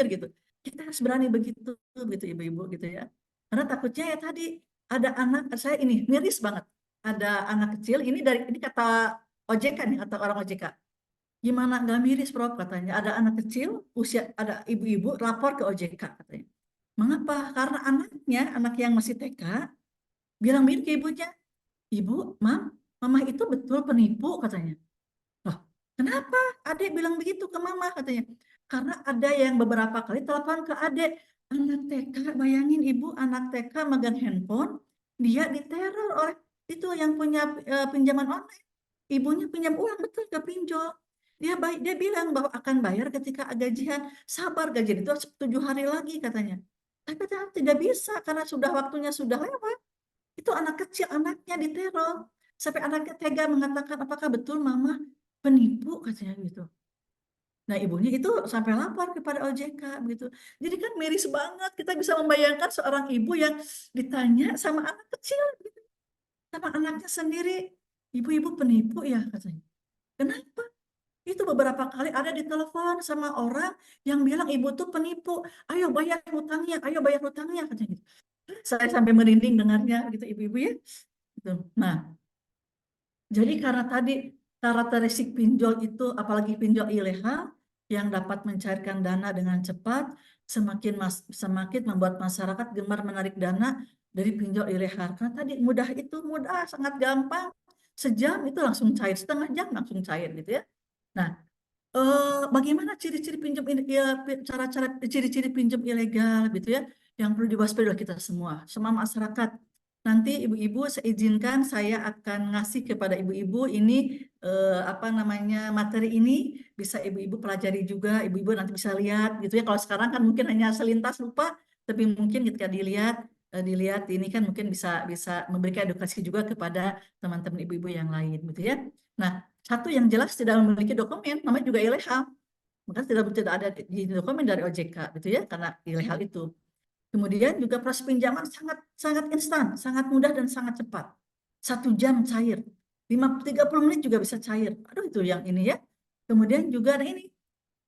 gitu. Kita harus berani begitu Ibu-ibu gitu ya. Karena takutnya ya tadi ada anak saya ini miris banget. Ada anak kecil ini kata OJK nih atau orang OJK. Gimana nggak miris Prof katanya. Ada anak kecil ada ibu-ibu lapor ke OJK katanya. Mengapa? Karena anak yang masih TK bilang mirip ke ibunya. Ibu, mama itu betul penipu katanya. Loh, kenapa? Adik bilang begitu ke mama katanya. Karena ada yang beberapa kali telepon ke adik. Anak TK, bayangin ibu anak TK megang handphone, dia diteror oleh itu yang punya pinjaman online. Ibunya pinjam uang betul ke pinjol. Dia bilang bahwa akan bayar ketika gajian. Sabar, gajian itu 7 hari lagi katanya. Tapi tidak bisa karena waktunya sudah lewat. Itu anak kecil, anaknya diteror. Sampai anaknya tega mengatakan, apakah betul mama penipu katanya gitu. Nah ibunya itu sampai lapor kepada OJK begitu. Jadi kan miris banget kita bisa membayangkan seorang ibu yang ditanya sama anak kecil gitu. Sama anaknya sendiri, ibu-ibu penipu ya katanya. Kenapa? Itu beberapa kali ada di telepon sama orang yang bilang ibu tuh penipu. Ayo bayar hutangnya katanya gitu. Saya sampai merinding dengarnya gitu ibu-ibu ya. Gitu. Nah, jadi karena tadi karakteristik pinjol itu apalagi pinjol ilegal yang dapat mencairkan dana dengan cepat, semakin membuat masyarakat gemar menarik dana dari pinjol ilegal. Karena tadi mudah, sangat gampang. Sejam itu langsung cair, setengah jam langsung cair gitu ya. Nah, bagaimana ciri-ciri pinjam cara-cara ciri-ciri pinjam ilegal gitu ya yang perlu diwaspadai oleh kita semua masyarakat. Nanti ibu-ibu saya izinkan saya akan ngasih kepada ibu-ibu ini materi ini bisa ibu-ibu pelajari juga, ibu-ibu nanti bisa lihat gitu ya. Kalau sekarang kan mungkin hanya selintas lupa, tapi mungkin ketika dilihat ini kan mungkin bisa memberikan edukasi juga kepada teman-teman ibu-ibu yang lain gitu ya. Nah, satu yang jelas tidak memiliki dokumen, namanya juga ilegal. Maka tidak ada di dokumen dari OJK, gitu ya, karena ilegal itu. Kemudian juga proses pinjaman sangat instan, sangat mudah dan sangat cepat. 1 jam cair, 30 menit juga bisa cair. Aduh itu yang ini ya. Kemudian juga ada ini,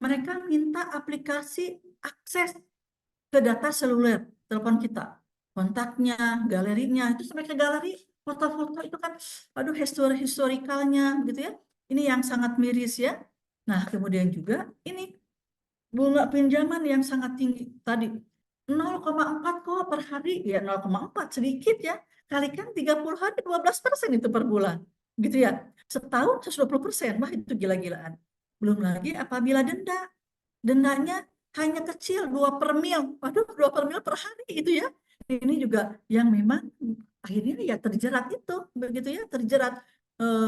mereka minta aplikasi akses ke data seluler telepon kita, kontaknya, galerinya, itu sampai ke galeri foto-foto itu kan, aduh historikalnya gitu ya. Ini yang sangat miris ya. Nah kemudian juga ini bunga pinjaman yang sangat tinggi tadi 0,4 kok per hari ya 0,4 sedikit ya, kalikan 30 hari 12% itu per bulan gitu ya, setahun 120%, wah itu gila-gilaan. Belum lagi apabila dendanya hanya kecil 2 per mil, waduh 2 per mil per hari itu ya, ini juga yang memang akhirnya ya terjerat itu begitu ya, terjerat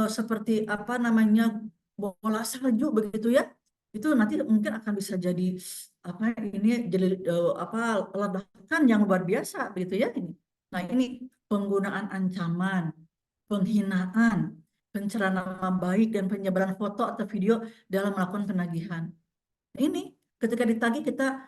seperti apa namanya bola salju begitu ya, itu nanti mungkin akan bisa jadi apa ini jadi ledakan yang luar biasa begitu ya ini. Nah ini penggunaan ancaman, penghinaan, pencemaran nama baik dan penyebaran foto atau video dalam melakukan penagihan. Ini ketika ditagih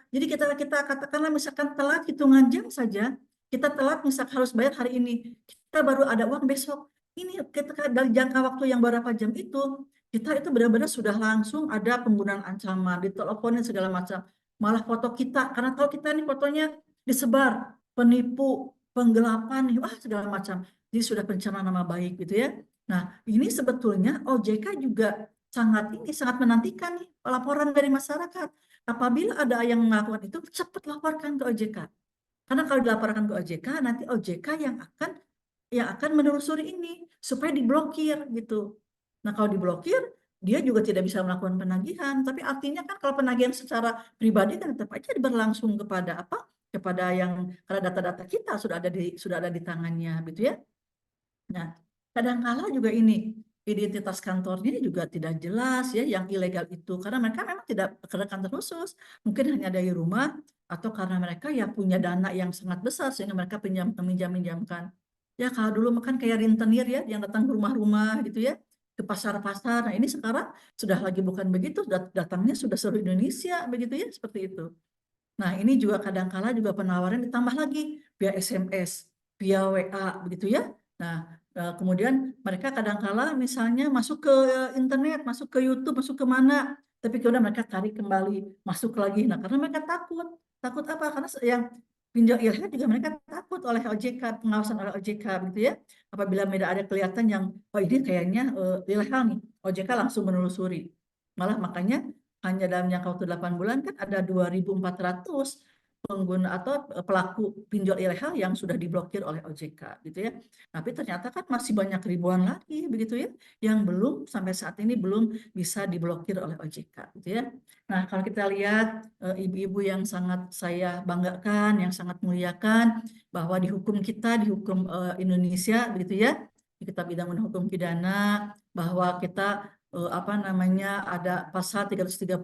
jadi kita katakanlah misalkan telat hitungan jam saja, kita telat misalkan harus bayar hari ini, kita baru ada uang besok. Ini ketika dari jangka waktu yang beberapa jam itu, kita itu benar-benar sudah langsung ada penggunaan ancaman, diteleponin segala macam. Malah foto kita, karena tahu kita ini fotonya disebar, penipu, penggelapan, wah segala macam. Jadi sudah pencemaran nama baik gitu ya. Nah, ini sebetulnya OJK juga sangat menantikan nih laporan dari masyarakat. Apabila ada yang melakukan itu, cepat laporkan ke OJK. Karena kalau dilaporkan ke OJK, nanti OJK yang akan menelusuri ini supaya diblokir gitu. Nah, kalau diblokir, dia juga tidak bisa melakukan penagihan. Tapi artinya kan kalau penagihan secara pribadi kan tetap aja berlangsung kepada apa? Kepada yang karena data-data kita sudah ada di tangannya gitu ya. Nah, kadang-kala juga ini identitas kantornya juga tidak jelas ya yang ilegal itu karena mereka memang tidak bekerja kantor khusus, mungkin hanya dari rumah atau karena mereka ya punya dana yang sangat besar sehingga mereka pinjamkan. Ya kalau dulu kan kayak rentenir ya yang datang ke rumah-rumah gitu ya, ke pasar-pasar. Nah, ini sekarang sudah lagi bukan begitu, datangnya sudah seluruh Indonesia begitu ya, seperti itu. Nah, ini juga kadang-kala juga penawaran ditambah lagi via SMS, via WA begitu ya. Nah, kemudian mereka kadang-kala misalnya masuk ke internet, masuk ke YouTube, masuk ke mana, tapi kemudian mereka tarik kembali, masuk lagi. Nah, karena mereka takut. Takut apa? Karena yang pinjol ilegal juga mereka takut oleh OJK, pengawasan oleh OJK begitu ya. Apabila ada kelihatan yang, oh ini kayaknya ilegal nih, OJK langsung menelusuri. Malah makanya hanya dalam jangka waktu 8 bulan kan ada 2.400 pengguna atau pelaku pinjol ilegal yang sudah diblokir oleh OJK gitu ya. Tapi ternyata kan masih banyak ribuan lagi begitu ya yang belum sampai saat ini belum bisa diblokir oleh OJK gitu ya. Nah, kalau kita lihat ibu-ibu yang sangat saya banggakan, yang sangat muliakan bahwa di hukum kita, di hukum Indonesia begitu ya, di Kitab Undang-Undang Hukum Pidana bahwa kita apa namanya ada pasal 335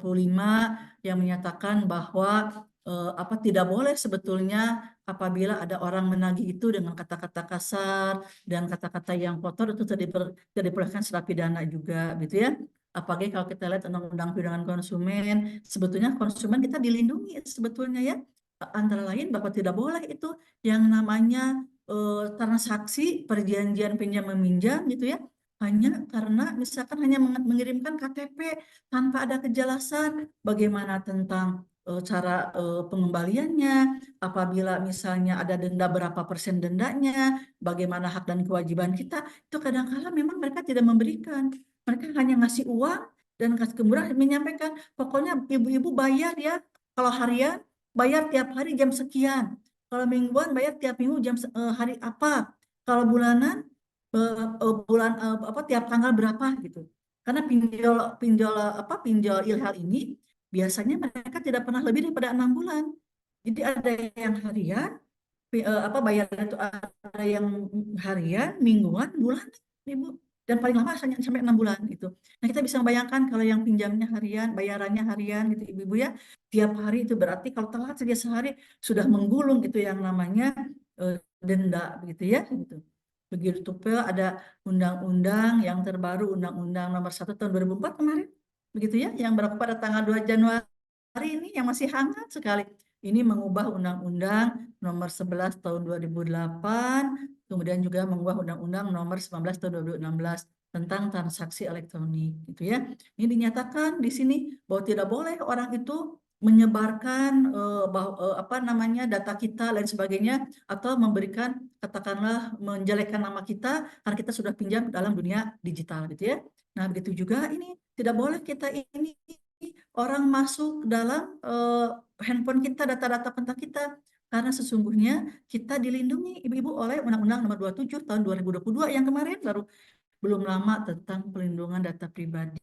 yang menyatakan bahwa apa tidak boleh sebetulnya apabila ada orang menagih itu dengan kata-kata kasar dan kata-kata yang kotor itu tidak diperbolehkan secara pidana juga gitu ya. Apalagi kalau kita lihat undang-undang perlindungan konsumen, sebetulnya konsumen kita dilindungi sebetulnya ya. Antara lain bahwa tidak boleh itu yang namanya transaksi perjanjian pinjam meminjam gitu ya hanya karena misalkan hanya mengirimkan KTP tanpa ada kejelasan bagaimana tentang cara pengembaliannya, apabila misalnya ada denda berapa persen dendanya, bagaimana hak dan kewajiban kita, itu kadang-kala memang mereka tidak memberikan. Mereka hanya ngasih uang dan kemudian menyampaikan, pokoknya ibu-ibu bayar ya, kalau harian bayar tiap hari jam sekian, kalau mingguan bayar tiap minggu jam hari apa, kalau bulanan bulan apa tiap tanggal berapa gitu. Karena pinjol ilegal ini biasanya mereka tidak pernah lebih daripada 6 bulan. Jadi ada yang harian, apa bayarnya itu ada yang harian, mingguan, bulan, Ibu. Dan paling lama sampai 6 bulan gitu. Nah, kita bisa membayangkan kalau yang pinjamnya harian, bayarannya harian gitu Ibu ya. Tiap hari itu berarti kalau telat saja sehari sudah menggulung itu yang namanya denda begitu ya gitu. Begitu pula ada undang-undang yang terbaru, Undang-Undang Nomor 1 Tahun 2004 kemarin, begitu ya, yang berlaku pada tanggal 2 Januari ini yang masih hangat sekali. Ini mengubah Undang-Undang Nomor 11 Tahun 2008, kemudian juga mengubah Undang-Undang Nomor 19 Tahun 2016 tentang transaksi elektronik, gitu ya. Ini dinyatakan di sini bahwa tidak boleh orang itu menyebarkan apa namanya data kita dan sebagainya atau memberikan katakanlah menjelekkan nama kita karena kita sudah pinjam dalam dunia digital gitu ya. Nah, begitu juga ini tidak boleh kita ini orang masuk dalam handphone kita, data-data tentang kita karena sesungguhnya kita dilindungi ibu-ibu oleh Undang-Undang Nomor 27 Tahun 2022 yang kemarin baru belum lama tentang pelindungan data pribadi.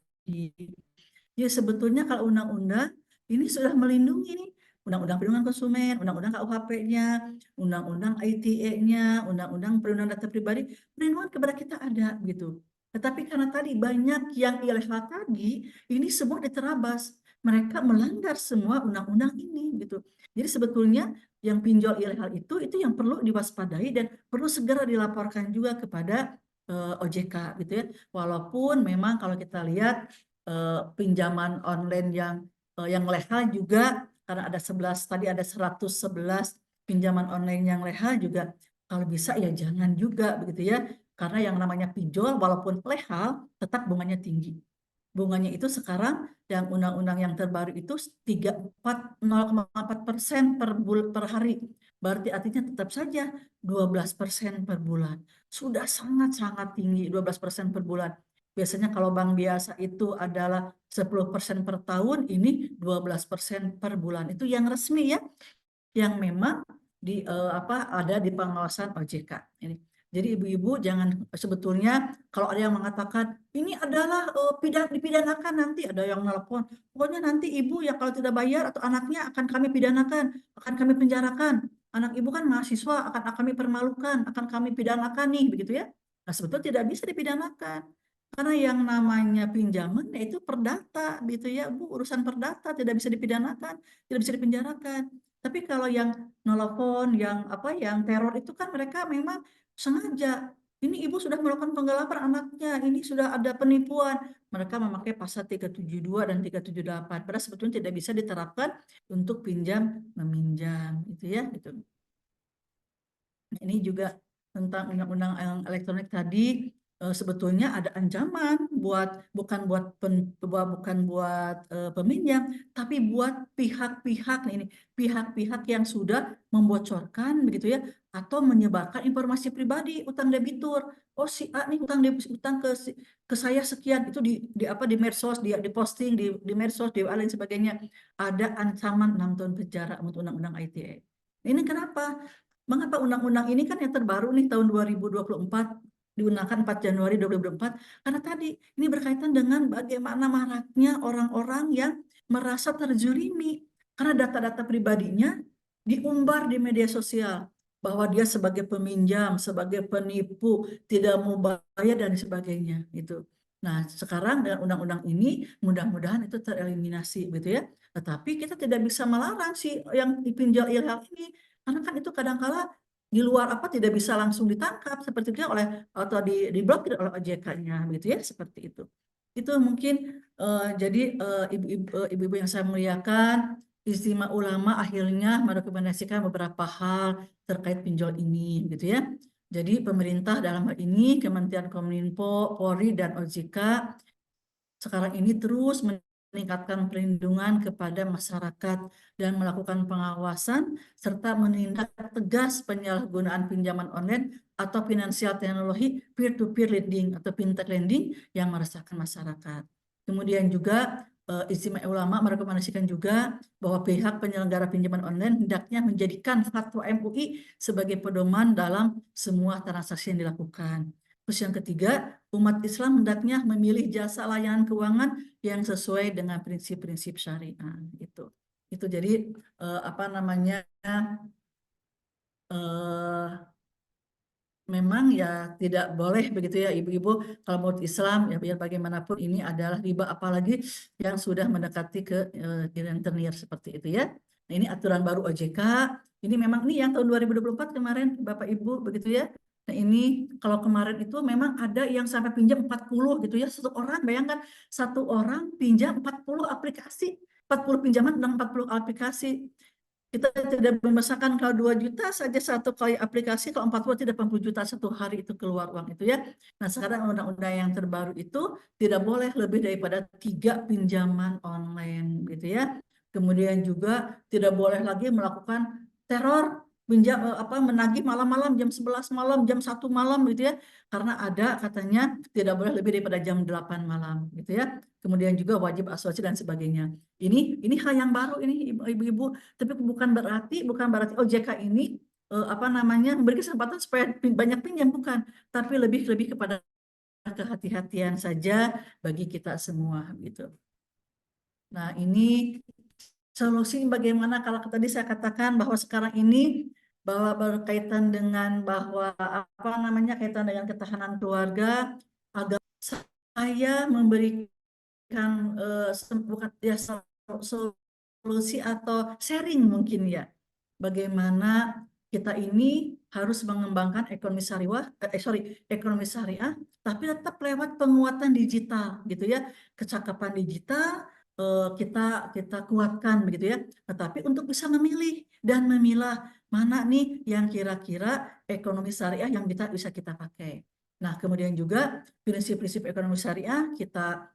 Ya sebetulnya kalau undang-undang ini sudah melindungi nih Undang-Undang Perlindungan Konsumen, Undang-Undang KUHP-nya, Undang-Undang ITE-nya, Undang-Undang Perlindungan Data Pribadi, perlindungan kepada kita ada gitu. Tetapi karena tadi banyak yang ilegal tadi, ini semua diterabas. Mereka melanggar semua undang-undang ini gitu. Jadi sebetulnya yang pinjol ilegal itu yang perlu diwaspadai dan perlu segera dilaporkan juga kepada OJK gitu ya. Walaupun memang kalau kita lihat pinjaman online yang yang legal juga, karena ada 11 tadi ada 111 pinjaman online yang legal juga, kalau bisa ya jangan juga begitu ya, karena yang namanya pinjol walaupun legal tetap bunganya tinggi. Bunganya itu sekarang yang undang-undang yang terbaru itu 0,4% per hari. Berarti artinya tetap saja 12% per bulan. Sudah sangat-sangat tinggi 12% per bulan. Biasanya kalau bank biasa itu adalah 10% per tahun, ini 12% per bulan. Itu yang resmi ya, yang memang ada di pengawasan OJK ini. Jadi ibu-ibu jangan, sebetulnya kalau ada yang mengatakan ini adalah dipidanakan, nanti ada yang nelpon, pokoknya nanti ibu ya kalau tidak bayar atau anaknya akan kami pidanakan, akan kami penjarakan. Anak ibu kan mahasiswa, akan kami permalukan, akan kami pidanakan nih, begitu ya. Nah, sebetulnya tidak bisa dipidanakan. Karena yang namanya pinjaman itu perdata, gitu ya, Bu, urusan perdata tidak bisa dipidanakan, tidak bisa dipenjarakan. Tapi kalau yang nelpon, yang teror itu kan mereka memang sengaja. Ini ibu sudah melakukan penggelapan anaknya, ini sudah ada penipuan. Mereka memakai pasal 372 dan 378. Padahal sebetulnya tidak bisa diterapkan untuk pinjam meminjam, gitu ya, gitu. Nah, ini juga tentang undang-undang elektronik tadi, sebetulnya ada ancaman bukan buat peminjam, tapi buat pihak-pihak yang sudah membocorkan begitu ya, atau menyebarkan informasi pribadi utang debitur. Oh, si A nih utang ke saya sekian, itu di medsos, di posting di medsos, di lain sebagainya. Ada ancaman 6 tahun penjara untuk undang-undang ITE. Ini kenapa? Mengapa undang-undang ini kan yang terbaru nih tahun 2024, digunakan 4 Januari 2024, karena tadi ini berkaitan dengan bagaimana maraknya orang-orang yang merasa terzulimi karena data-data pribadinya diumbar di media sosial, bahwa dia sebagai peminjam, sebagai penipu, tidak mau bayar dan sebagainya itu. Nah, sekarang dengan undang-undang ini mudah-mudahan itu tereliminasi gitu ya. Tetapi kita tidak bisa melarang si yang dipinjam ilegal ini, karena kan itu kadang-kala di luar tidak bisa langsung ditangkap seperti itu oleh atau diblokir oleh OJK-nya gitu ya, seperti itu. Itu mungkin jadi ibu-ibu yang saya muliakan, Istimewa Ulama akhirnya merekomendasikan beberapa hal terkait pinjol ini gitu ya. Jadi pemerintah dalam hal ini Kementerian Kominfo, Polri dan OJK sekarang ini terus meningkatkan perlindungan kepada masyarakat dan melakukan pengawasan serta menindak tegas penyalahgunaan pinjaman online atau finansial teknologi peer-to-peer lending atau fintech lending yang meresahkan masyarakat. Kemudian juga Istimewa Ulama merekomendasikan juga bahwa pihak penyelenggara pinjaman online hendaknya menjadikan fatwa MUI sebagai pedoman dalam semua transaksi yang dilakukan. Terus yang ketiga, umat Islam hendaknya memilih jasa layanan keuangan yang sesuai dengan prinsip-prinsip syariah. Itu jadi memang ya tidak boleh begitu ya ibu-ibu, kalau menurut Islam ya biar bagaimanapun ini adalah riba, apalagi yang sudah mendekati ke rentenir seperti itu ya. Nah, ini aturan baru OJK. Ini memang ini yang tahun 2024 kemarin Bapak Ibu begitu ya. Nah, ini kalau kemarin itu memang ada yang sampai pinjam 40 gitu ya, satu orang, bayangkan satu orang pinjam 40 aplikasi, 40 pinjaman dan 40 aplikasi. Kita tidak membesarkan kalau 2 juta saja satu kali aplikasi, kalau 40 tidak 80 juta satu hari itu keluar uang itu ya. Nah, sekarang undang-undang yang terbaru itu tidak boleh lebih daripada 3 pinjaman online gitu ya. Kemudian juga tidak boleh lagi melakukan teror, menagih malam-malam jam 11 malam, jam 1 malam gitu ya. Karena ada katanya tidak boleh lebih daripada jam 8 malam gitu ya. Kemudian juga wajib asuransi dan sebagainya. Ini hal yang baru ini ibu-ibu, tapi bukan berarti OJK ini memberi kesempatan supaya banyak pinjam, bukan, tapi lebih kepada kehati-hatian saja bagi kita semua gitu. Nah, ini solusi bagaimana kalau tadi saya katakan bahwa sekarang ini bahwa berkaitan dengan bahwa kaitan dengan ketahanan keluarga, agar saya memberikan bukan ya solusi atau sharing mungkin ya, bagaimana kita ini harus mengembangkan ekonomi syariah, tapi tetap lewat penguatan digital gitu ya, kecakapan digital, kita kuatkan begitu ya. Tetapi untuk bisa memilih dan memilah mana nih yang kira-kira ekonomi syariah yang bisa kita pakai. Nah, kemudian juga prinsip-prinsip ekonomi syariah kita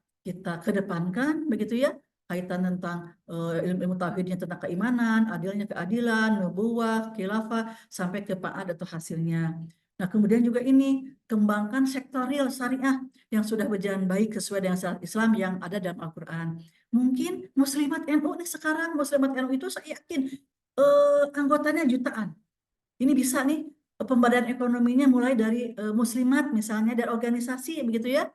kedepankan begitu ya, kaitan tentang ilmu tauhidnya tentang keimanan, adilnya keadilan, nubuwah, khilafah, sampai ke ma'ad atau hasilnya. Nah, kemudian juga ini kembangkan sektor real syariah yang sudah berjalan baik sesuai dengan syariat Islam yang ada dalam Al-Quran. Mungkin muslimat NU nih sekarang, muslimat NU itu saya yakin anggotanya jutaan. Ini bisa nih pemberdayaan ekonominya mulai dari muslimat misalnya dari organisasi begitu ya.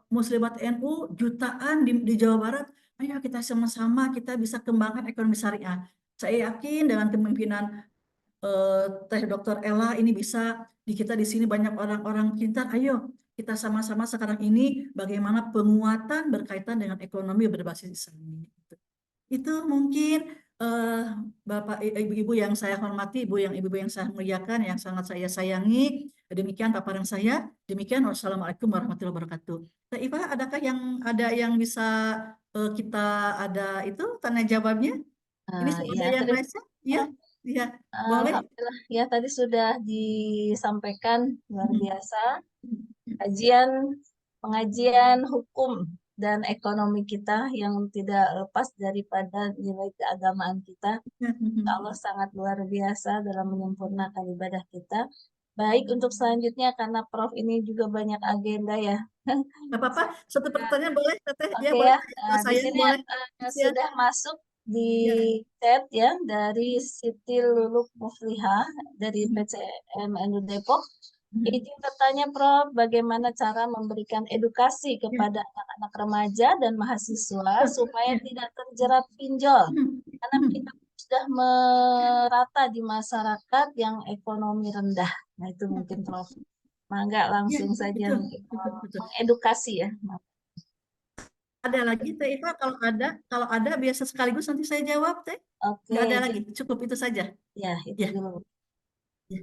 Muslimat NU jutaan di Jawa Barat. Ayo kita sama-sama kita bisa kembangkan ekonomi syariah. Saya yakin dengan kepemimpinan Teh Dr. Ella ini bisa kita di sini banyak orang-orang pintar. Ayo kita sama-sama sekarang ini bagaimana penguatan berkaitan dengan ekonomi berbasis Islam. Itu mungkin Bapak Ibu-ibu yang saya hormati, ibu-ibu yang saya muliakan, yang sangat saya sayangi. Demikian paparan saya. Demikian wassalamualaikum warahmatullahi wabarakatuh. Teh Iva, adakah ada yang bisa kita ada itu tanya jawabnya? Ini sudah ada Ya, yang raise? Ya, ya, boleh. Alhamdulillah ya tadi sudah disampaikan luar Hmm. biasa pengajian hukum dan ekonomi kita yang tidak lepas daripada nilai keagamaan kita. Allah sangat luar biasa dalam menyempurnakan ibadah kita. Baik untuk selanjutnya karena Prof ini juga banyak agenda ya. Nggak apa-apa, satu pertanyaan boleh, Teteh? Ya, Oke boleh. ya, Saya di sini boleh. Ya, sudah masuk di ya. chat ya dari Siti Luluk Mufliha dari Hmm. PCMNU Depok. Hmm. Izin bertanya Prof, bagaimana cara memberikan edukasi Ya. kepada anak-anak remaja dan mahasiswa supaya Ya. tidak terjerat pinjol? Hmm. Karena Hmm. kita sudah merata di masyarakat yang ekonomi rendah. Nah itu mungkin Prof. Mangga Ya, langsung saja betul, betul, betul. mengedukasi ya. Ada lagi Teh Iva, kalau ada biasa sekaligus nanti saya jawab Teh. Oke, Nggak ada lagi, cukup itu saja. ya itu Ya, dulu. ya,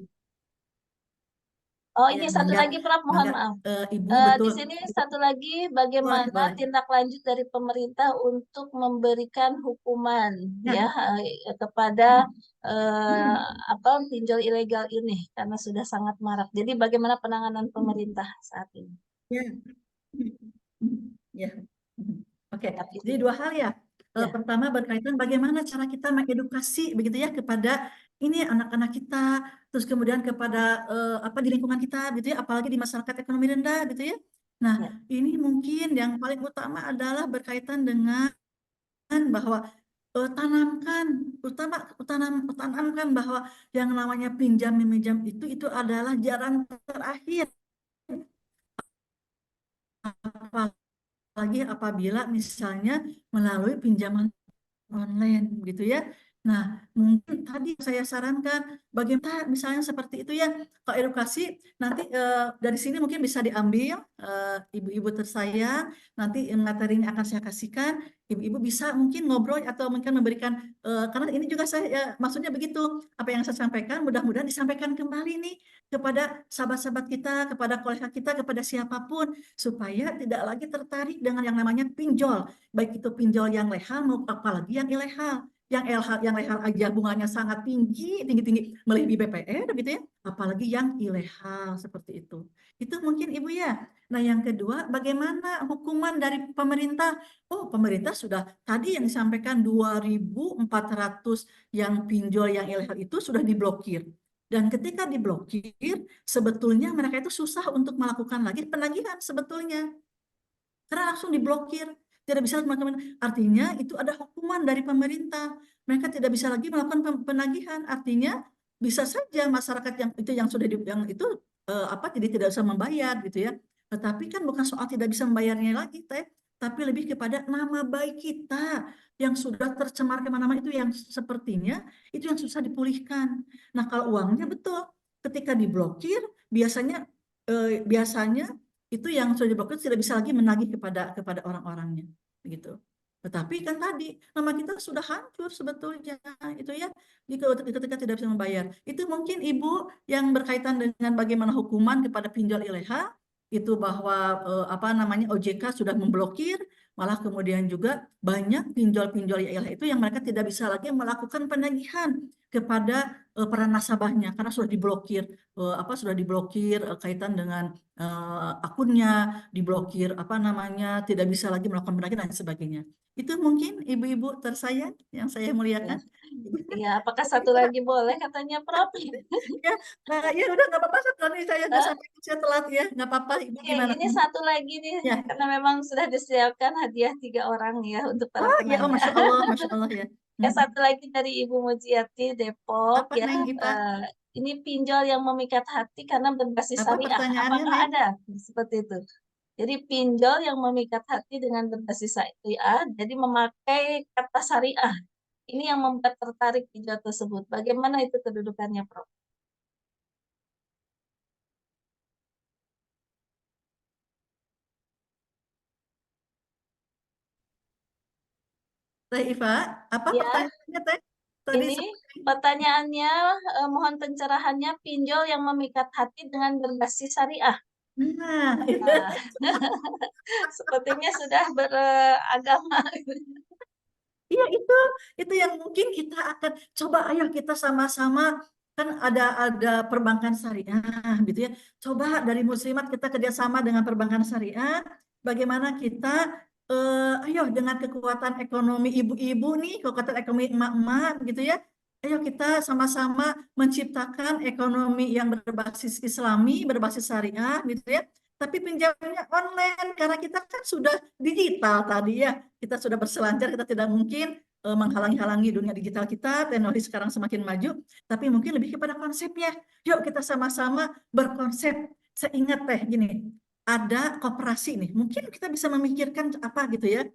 Oh ya, ini satu mangga, lagi Prof, mohon mangga. maaf. Ibu Di betul. sini satu lagi Boleh, bagaimana boleh. tindak lanjut dari pemerintah untuk memberikan hukuman Ya. ya kepada Hmm. pinjol ilegal ini karena sudah sangat marak. Jadi bagaimana penanganan pemerintah saat ini? Ya. Ya. Oke, Ya, itu. jadi dua hal ya. Ya. Pertama berkaitan bagaimana cara kita mengedukasi begitu ya kepada ini anak-anak kita, terus kemudian kepada di lingkungan kita gitu ya, apalagi di masyarakat ekonomi rendah gitu ya. Nah, Ya. ini mungkin yang paling utama adalah berkaitan dengan bahwa tanamkan bahwa yang namanya pinjam meminjam itu adalah jalan terakhir. Apalagi apabila misalnya melalui pinjaman online gitu ya. Nah, mungkin tadi saya sarankan bagaimana misalnya seperti itu ya. Kalau edukasi nanti dari sini mungkin bisa diambil ibu-ibu tersayang, nanti materinya akan saya kasihkan. Ibu-ibu bisa mungkin ngobrol atau mungkin memberikan karena ini juga saya maksudnya begitu. Apa yang saya sampaikan mudah-mudahan disampaikan kembali nih kepada sahabat-sahabat kita, kepada kolega kita, kepada siapapun supaya tidak lagi tertarik dengan yang namanya pinjol, baik itu pinjol yang legal maupun apalagi yang ilegal. Yang legal aja bunganya sangat tinggi melebihi BPR gitu ya, apalagi yang ilegal seperti itu. Itu mungkin Ibu ya. Nah, yang kedua, bagaimana hukuman dari pemerintah? Oh, pemerintah sudah tadi yang disampaikan 2.400 yang pinjol yang ilegal itu sudah diblokir. Dan ketika diblokir, sebetulnya mereka itu susah untuk melakukan lagi penagihan sebetulnya. Karena langsung diblokir. Tidak bisa melakukan. Artinya itu ada hukuman dari pemerintah. Mereka tidak bisa lagi melakukan penagihan. Artinya bisa saja masyarakat yang sudah yang itu jadi tidak bisa membayar gitu ya. Tetapi kan bukan soal tidak bisa membayarnya lagi, tapi lebih kepada nama baik kita yang sudah tercemar kemana-mana itu yang sepertinya itu yang susah dipulihkan. Nah, kalau uangnya betul ketika diblokir biasanya itu yang sudah diblokir tidak bisa lagi menagih kepada orang-orangnya begitu. Tetapi kan tadi nama kita sudah hancur sebetulnya itu ya ketika tidak bisa membayar. Itu mungkin Ibu yang berkaitan dengan bagaimana hukuman kepada pinjol ilegal itu bahwa OJK sudah memblokir Malah kemudian juga banyak pinjol-pinjol IAIlah itu yang mereka tidak bisa lagi melakukan penagihan kepada para nasabahnya karena sudah diblokir sudah diblokir kaitan dengan akunnya, diblokir tidak bisa lagi melakukan penagihan dan sebagainya. Itu mungkin ibu-ibu tersayang yang saya muliakan. Iya, apakah satu lagi boleh katanya Prof? Ya, ya udah nggak apa-apa, tadi saya udah sampai saya telat ya, nggak apa-apa. Ibu Oke, gimana? ini satu lagi nih, Ya. karena memang sudah disiapkan hadiah 3 orang ya untuk para Ya, penanya. Masya Allah ya. Ya, satu lagi dari Ibu Mujiati Depok Apa ya. Neng Ipa? Ini pinjol yang memikat hati karena berbasis Apa syariah. pertanyaannya, Apakah Neng? ada seperti itu? Jadi pinjol yang memikat hati dengan berbasis syariah, jadi memakai kata syariah. Ini yang membuat tertarik pinjol tersebut. Bagaimana itu kedudukannya, Prof? Teh Iva, apa Ya, pertanyaannya, Teh? Tadi ini pertanyaannya, mohon pencerahannya, pinjol yang memikat hati dengan berbasis syariah. Nah, Nah, sepertinya sudah beragama. iya itu yang mungkin kita akan coba, ayo kita sama-sama, kan ada perbankan syariah gitu ya. Coba dari Muslimat kita kerjasama dengan perbankan syariah, bagaimana kita ayo dengan kekuatan ekonomi ibu-ibu nih, kekuatan ekonomi emak-emak gitu ya. Ayo kita sama-sama menciptakan ekonomi yang berbasis Islami, berbasis syariah gitu ya. Tapi pinjamnya online karena kita kan sudah digital tadi ya. Kita sudah berselancar, kita tidak mungkin menghalangi-halangi dunia digital kita, teknologi sekarang semakin maju, tapi mungkin lebih kepada konsepnya. Yuk kita sama-sama berkonsep. Saya ingat Teh gini, ada koperasi nih, mungkin kita bisa memikirkan apa gitu ya.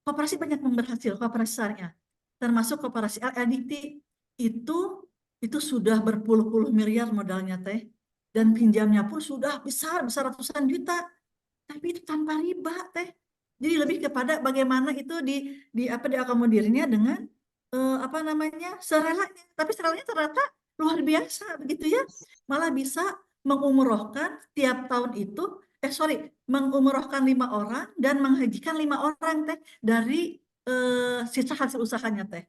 Koperasi banyak yang berhasil, koperasi syariah, termasuk koperasi LLDT itu sudah berpuluh-puluh miliar modalnya Teh, dan pinjamnya pun sudah besar ratusan juta, tapi itu tanpa riba Teh. Jadi lebih kepada bagaimana itu diakomodirnya dengan serelanya, tapi serelanya ternyata luar biasa begitu ya, malah bisa mengumrohkan tiap tahun itu mengumrohkan 5 orang dan menghajikan 5 orang Teh dari sisa hasil usahanya Teh.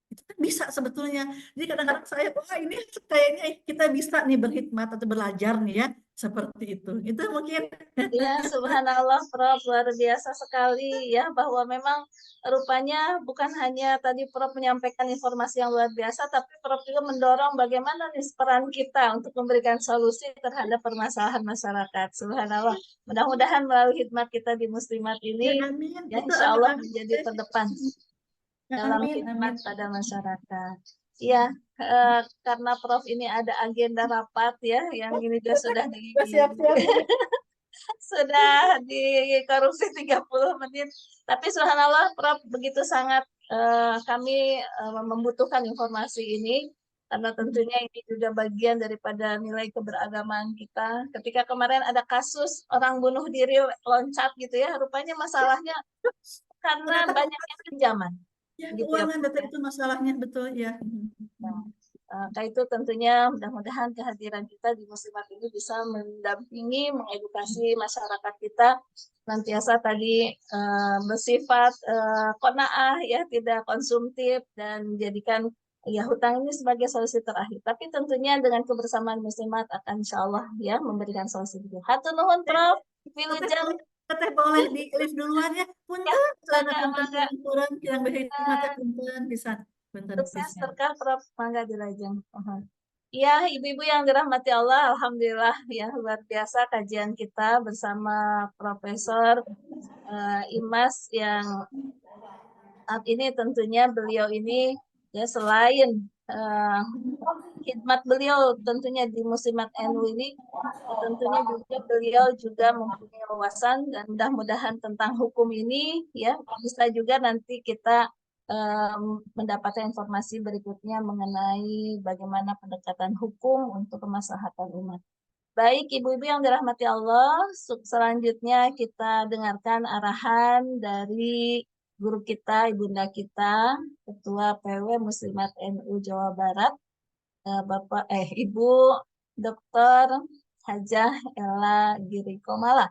Itu kan bisa sebetulnya. Jadi kadang-kadang saya, wah ini kayaknya kita bisa nih berkhidmat atau belajar nih ya, seperti itu. Itu mungkin. Ya, subhanallah, Prof, luar biasa sekali ya, bahwa memang rupanya bukan hanya tadi Prof menyampaikan informasi yang luar biasa, tapi Prof juga mendorong bagaimana nih peran kita untuk memberikan solusi terhadap permasalahan masyarakat. Subhanallah. Mudah-mudahan melalui khidmat kita di Muslimat Ya, ini, amin. ya Itu insya amin, Allah amin. menjadi terdepan dalam Amin, khidmat amin. pada masyarakat. Iya, karena Prof ini ada agenda rapat ya, yang ini juga sudah Siap-siap. sudah di korupsi 30 menit. Tapi subhanallah Prof begitu sangat kami membutuhkan informasi ini, karena tentunya ini juga bagian daripada nilai keberagamaan kita. Ketika kemarin ada kasus orang bunuh diri loncat gitu ya, rupanya masalahnya karena Ternyata banyaknya pinjaman. ya, Gitu ya, keuangan Prof, data ya. itu masalahnya, betul ya. Maka itu tentunya mudah-mudahan kehadiran kita di Muslimat ini bisa mendampingi, mengedukasi masyarakat kita senantiasa tadi bersifat qanaah ya, tidak konsumtif, dan jadikan ya hutang ini sebagai solusi terakhir. Tapi tentunya dengan kebersamaan Muslimat akan insya Allah ya memberikan solusi itu. Hatur nuhun Prof. Wilujeng. Teteh boleh di lift duluan ya. Ya, Punten, mangga. kurang yang berhikmat punten bisa. Punten Sukses bisa. berkah Prof. Mangga dilajeng. Ya, ibu-ibu yang dirahmati Allah, alhamdulillah ya, luar biasa kajian kita bersama Profesor Imas yang saat ini tentunya beliau ini ya, selain khidmat beliau tentunya di Muslimat NU ini, tentunya juga beliau juga mempunyai wawasan, dan mudah-mudahan tentang hukum ini ya bisa juga nanti kita mendapatkan informasi berikutnya mengenai bagaimana pendekatan hukum untuk kemaslahatan umat. Baik, ibu-ibu yang dirahmati Allah, selanjutnya kita dengarkan arahan dari guru kita, ibunda kita, Ketua PW Muslimat NU Jawa Barat, Ibu Dr. Hajah Ella Giri Komala.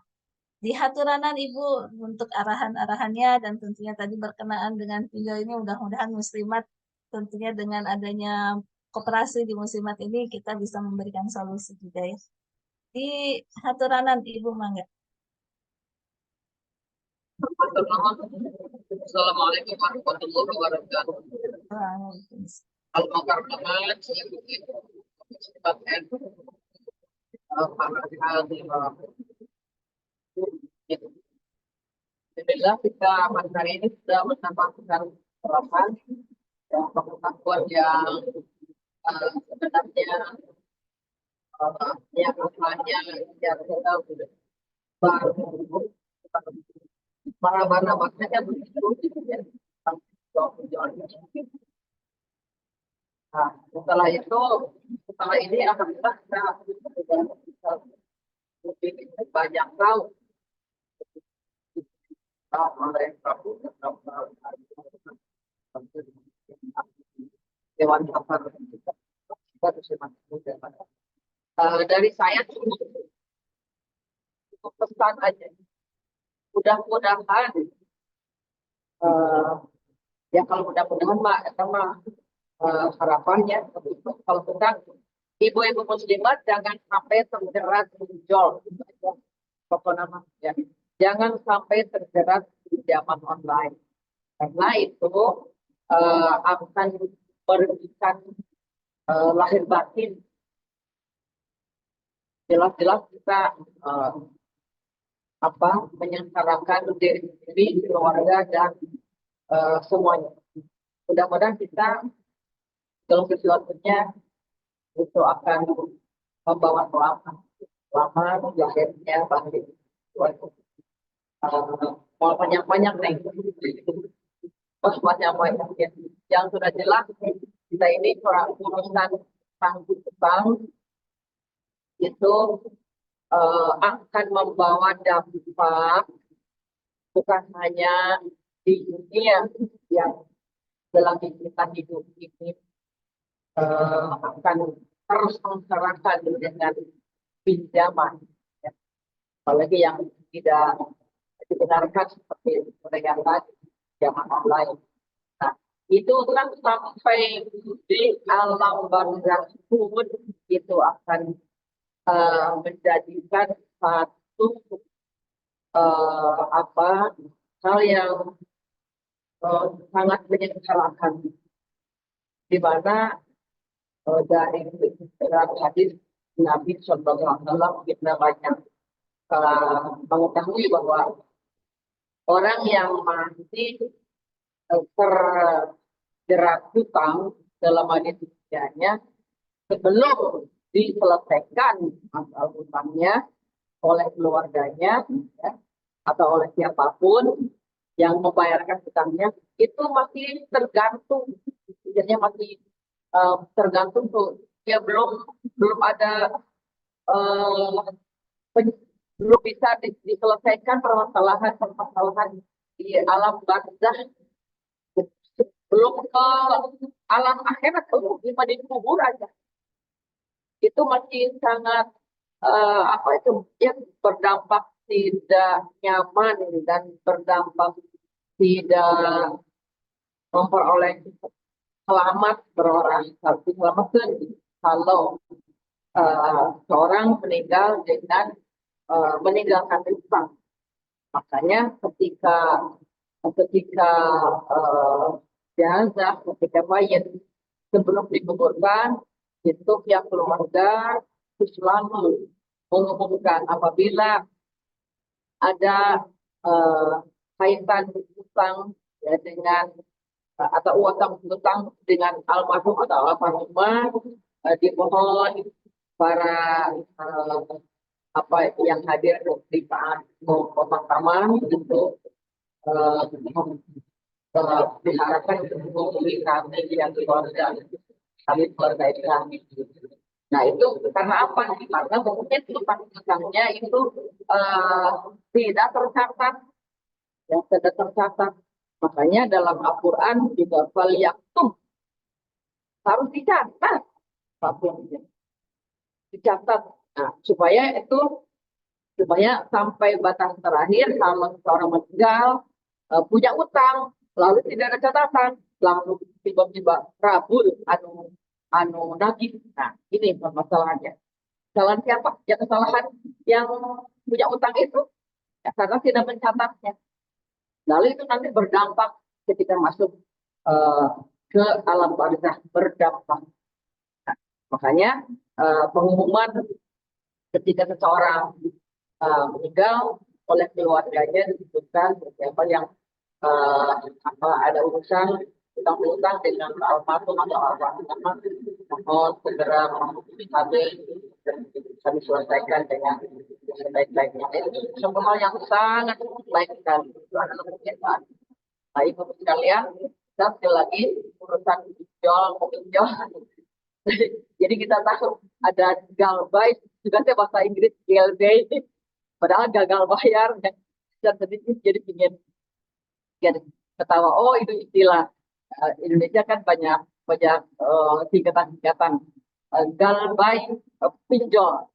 Di haturanan Ibu untuk arahan-arahannya dan tentunya tadi berkenaan dengan video ini mudah-mudahan muslimat tentunya dengan adanya koperasi di muslimat ini kita bisa memberikan solusi juga ya. Di haturanan Ibu mangga. Assalamualaikum warahmatullahi wabarakatuh. Waalaikumsalam. Al-Mukarramat, saya begitu kesempatan para hadirin. Alhamdulillah kita pada hari ini sudah mendapatkan sarapan dan pengetahuan yang sebenarnya yang asalnya yang kita baru para maknanya begitu ya. Nah, setelah ini alhamdulillah kita sudah bisa lebih banyak tahu oleh Dewan Pakar dari saya cukup pesan aja. Mudah-mudahan ya kalau mudah-mudahan harapannya kalau kita ibu-ibu muslimat jangan sampai terjerat pinjol apa nama ya, jangan sampai terjerat di zaman online karena itu akan merugikan lahir batin. Jelas-jelas kita menyengsarakan diri sendiri, keluarga dan semuanya. Mudah-mudahan kita dalam sesuatunya itu akan membawa selamat lahirnya bagi banyak-banyak nih. Banyak-banyak ya. Yang sudah jelas kita ini urusan utang itu akan membawa dampak bukan hanya di dunia yang dalam kita hidup ini akan terus masyarakat dengan pinjaman, ya. Apalagi yang tidak dibenarkan seperti perdagangan pinjaman online. Nah, itu kan sampai di alam barzakh pun itu akan menjadikan satu hal yang sangat menyengsarakan, di mana dari hadis Nabi SAW kita banyak mengetahui bahwa orang yang masih terjerat hutang dalam hadis kerjanya sebelum diselesaikan masalah hutangnya oleh keluarganya ya, atau oleh siapapun yang membayarkan hutangnya itu masih tergantung, jadinya masih tergantung tuh ya belum ada belum bisa diselesaikan permasalahan di alam barzakh, belum ke alam akhirat, belum di kubur aja itu masih sangat berdampak tidak nyaman dan berdampak tidak memperoleh selamat selamatkan kalau seorang meninggal dengan meninggalkan hutang. Makanya ketika jenazah, ketika mayat sebelum dikuburkan itu pihak keluarga selalu mengumumkan apabila ada kaitan hutang ya dengan atau utang dengan almarhum atau almarhumah, dimohon para yang hadir di saat pemakaman untuk diharapkan menghubungi kami yang keluarga kami. Nah itu karena apa? Karena mungkin utangnya itu tidak tercatat, yang tidak tercatat. Makanya dalam Al-Quran juga falyaktub harus dicatat, dicatat. Nah, supaya itu supaya sampai batas terakhir kalau seorang meninggal punya utang, lalu tidak ada catatan, lalu tiba-tiba rabul anu nagih. Nah, ini permasalahannya. Kesalahan siapa? Ya kesalahan yang punya utang itu, ya, karena tidak mencatatnya. Lalu itu nanti berdampak ketika masuk ke alam barzakh, berdampak. Nah, makanya pengumuman ketika seseorang meninggal oleh keluarganya disebutkan siapa yang ada urusan utang piutang dengan almarhum atau almarhum, mohon segera kami selesaikan dengan sebaik-baiknya. Itu sebuah hal yang sangat baik sekali. Itu adalah kebiasaan. Nah, ibu sekalian, dan sekali lagi urusan pinjol. Jadi kita tahu ada galbay, juga saya bahasa Inggris galbay, padahal gagal bayar dan sedikit jadi pingin ketawa. Oh, itu istilah Indonesia kan banyak singkatan-singkatan galbay, pinjol,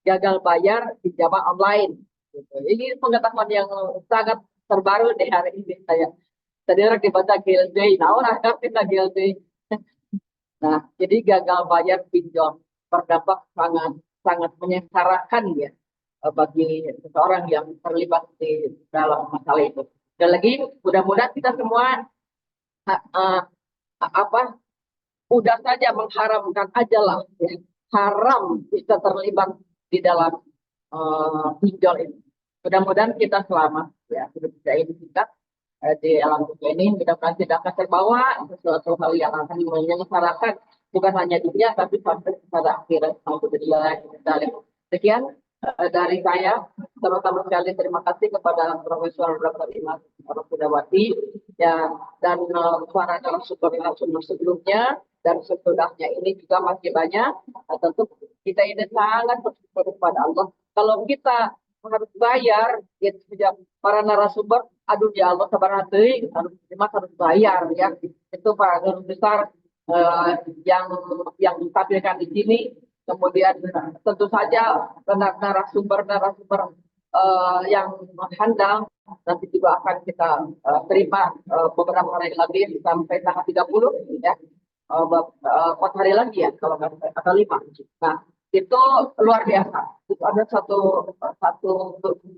gagal bayar pinjaman online. Gitu. Ini pengetahuan yang sangat terbaru di hari ini saya. Tadi orang dibaca galbay, nah orang ngerti galbay. Nah, jadi gagal bayar pinjol berdampak sangat menyengsarakan ya bagi seseorang yang terlibat di dalam masalah itu. Dan lagi, mudah-mudahan kita semua udah saja mengharamkan aja lah, ya. Haram bisa terlibat di dalam pinjol ini. Mudah-mudahan kita selamat ya, sudah ini kita di alam dunia ini, mudah-mudahan tidak akan terbawa sesuatu hal yang akan menyengsarakan bukan hanya dunia tapi sampai pada akhirat. Alhamdulillah. Sekian dari saya. Sama-sama sekali terima kasih kepada Profesor Dr. Imas Sudawati ya, dan para narasumber sebelumnya dan sesudahnya ini juga masih banyak. Tentu kita ini sangat bersyukur kepada Allah. Kalau kita harus bayar, ya para narasumber, aduh ya Allah sabar hati, harus bayar ya. Itu para guru besar yang ditampilkan di sini. Kemudian tentu saja narasumber yang handal nanti juga akan kita terima beberapa hari lagi sampai tanggal 30 ya, 4 hari lagi ya kalau nggak ada 5. Nah, itu luar biasa. Itu ada satu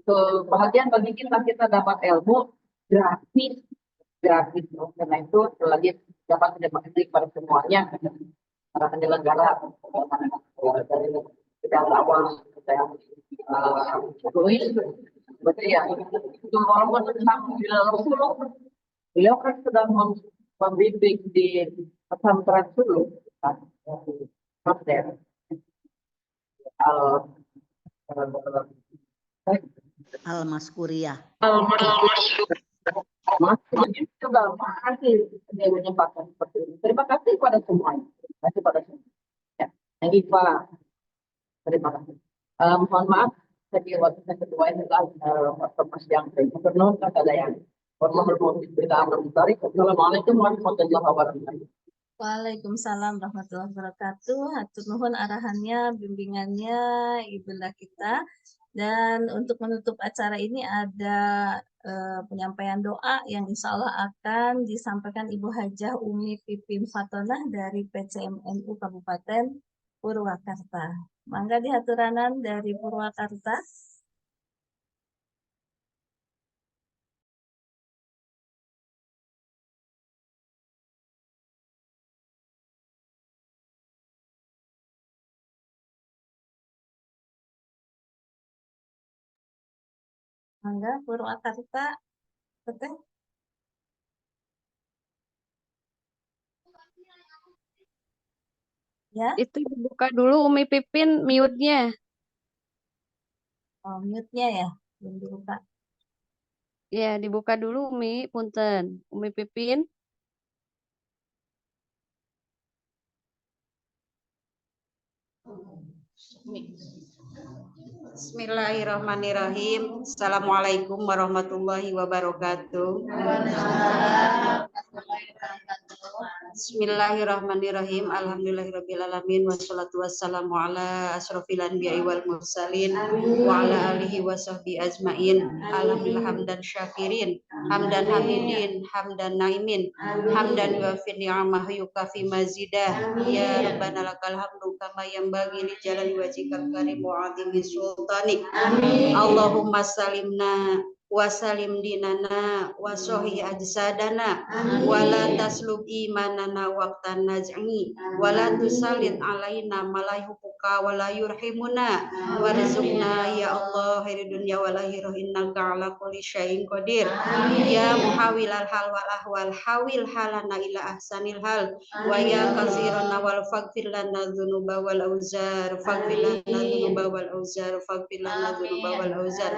kebahagiaan bagi kita dapat ilmu gratis. Karena itu lagi dapat menjadi kepada semuanya para penyelenggara dari bidang awal saya betul ya. Itu walaupun beliau kan sedang membimbing di pesantren dulu kan, Al-Maskuriyah. Masih juga makasih dia menyempatkan seperti ini. Terima kasih kepada semuanya. Terima kasih pada semua. Ya, yang Iva, terima kasih. Mohon maaf, saya waktu saya kedua ini adalah Mas yang Gubernur Kadayan. Assalamualaikum warahmatullahi wabarakatuh. Waalaikumsalam warahmatullahi wabarakatuh. Hatur nuhun arahannya, bimbingannya Ibunda kita. Dan untuk menutup acara ini ada penyampaian doa yang insya Allah akan disampaikan Ibu Hajah Umi Pipin Fatonah dari PCMNU Kabupaten Purwakarta. Mangga dihaturanan dari Purwakarta. Mangga Purwakarta, betul? Ya, Itu dibuka dulu Umi Pipin mute-nya. oh, mute-nya ya, belum dibuka. Ya, dibuka dulu Umi, punten. Umi Pipin. Bismillahirrahmanirrahim. Assalamualaikum warahmatullahi wabarakatuh. Bismillahirrahmanirrahim. Alhamdulillahirrabbilalamin. Wassalatu wassalamu ala asrofil anbiya'i wal mursalin wa ala alihi wa sahbihi ajmain. Alhamdulillah hamdan syakirin, hamdan hamidin, hamdan naimin, hamdan yuafi ni'amah yukafi mazidah. Ya Rabbana lakal hamdu kama yanbaghi li jalali wajhikal karim wa 'azimi sultanik. Allahumma salimna wasalim dinana wasohi ajsadana wala taslub imanana waqtan naj'i wala tusallit alaina malayhuka wala yurhimuna warzuqna ya Allah khairid dunya wal akhirah innaka ala kulli syai'in qadir. Ya muhawilal hal wal ahwal hawil halana ila ahsanil hal wa ya kasirana wal faghfir lana dzunuba wal auzar faghfir lana dzunuba wal auzar faghfir lana dzunuba wal auzar.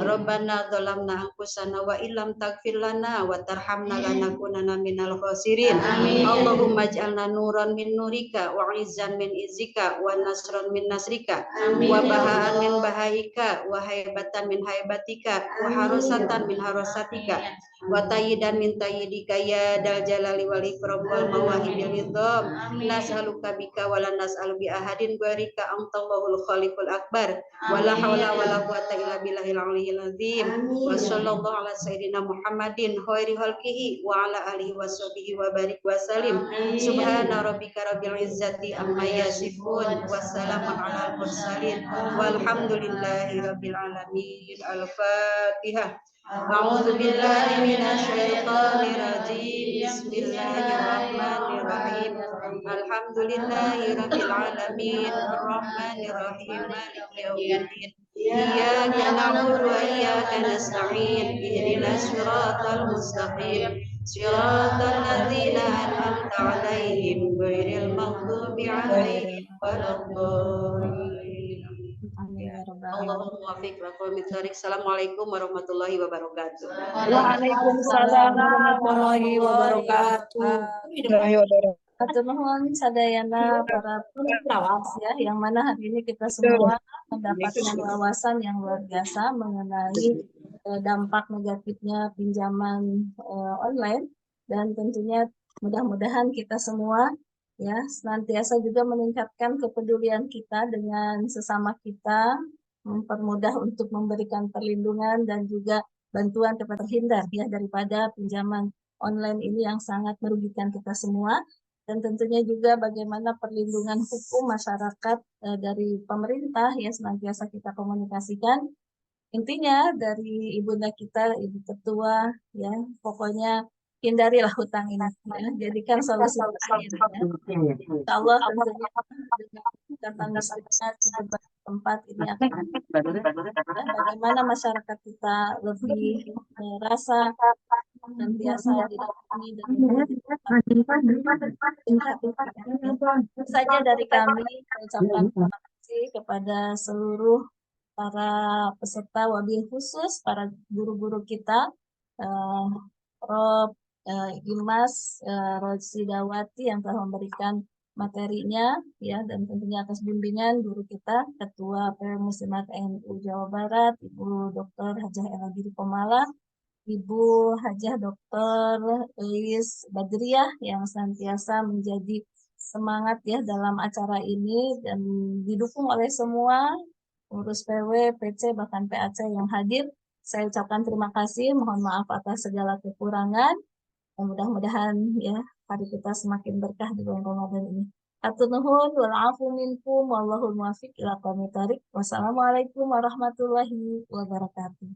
Rabbana zalamna anfusana wa illam taghfir lana wa tarhamna lanakunanna minal khasirin. Allahumma ij'alna nuran min nurika wa izzan min izzika wa nasran min nasrika wa bahaan min bahaika wa haibatan min haibatika wa harusatan min harusatika wa tayyidan min tayyidika ya dal jalali wal ikram wal mawahibil idham. Nas'aluka bika wa la nas'alu bi ahadin ghairika antallahul khaliqul akbar wa la haula wa la quwwata illa billahil aliyyil azim. Wa sallallahu ala sayyidina Muhammadin khairi khalqihi wa ala alihi wa sahbihi wa barik wa salim. Subhana rabbika rabbil izzati amma yasifun wa salamun alal mursalin walhamdulillahi rabbil alamin. Al-Fatihah. A'udzu billahi minasy syaithanir rajim. Bismillahirrahmanirrahim. Alhamdulillahi rabbil alamin. Arrahmanir rahim. Maliki yaumiddin. Iyyaka na'budu wa iyyaka nasta'in. Ihdinas siratal mustaqim. Siratal ladzina an'amta 'alaihim ghairil maghdubi 'alaihim waladdallin. Amin ya rabbal alamin. Allahumma wafiq wa qawmit tariq. Assalamualaikum warahmatullahi wabarakatuh. Waalaikumsalam warahmatullahi wabarakatuh. Hatur nuhun sadayana para pemirsa ya, yang mana hari ini kita semua mendapatkan wawasan yang luar biasa mengenai dampak negatifnya pinjaman online, dan tentunya mudah-mudahan kita semua ya senantiasa juga meningkatkan kepedulian kita dengan sesama kita, mempermudah untuk memberikan perlindungan dan juga bantuan kepada terhindar ya daripada pinjaman online ini yang sangat merugikan kita semua. Dan tentunya juga bagaimana perlindungan hukum masyarakat dari pemerintah ya senantiasa kita komunikasikan. Intinya dari ibunda kita, Ibu Ketua ya, pokoknya hindarilah hutang ini ya, jadikan solusi terakhir ya. Insya Allah tentunya dengan kata masyarakat di tempat ini akan bagaimana masyarakat kita lebih merasa dan biasa didampingi dan itu saja dari kami. Ucapkan terima kasih kepada seluruh para peserta, wabil khusus para guru-guru kita, Prof. Imas Rosidawati yang telah memberikan materinya ya, dan tentunya atas bimbingan guru kita Ketua Muslimat NU Jawa Barat Ibu Dr. Hajah Ella Giri Komala, Ibu Hajah Dr. Elis Badriah yang senantiasa menjadi semangat ya dalam acara ini, dan didukung oleh semua pengurus PW, PC, bahkan PAC yang hadir. Saya ucapkan terima kasih, mohon maaf atas segala kekurangan, dan mudah-mudahan ya hari kita semakin berkah di bulan Ramadan ini. Hatur nuhun wal afu minkum wallahul muwaffiq ila aqwamit thoriq. Wassalamualaikum warahmatullahi wabarakatuh.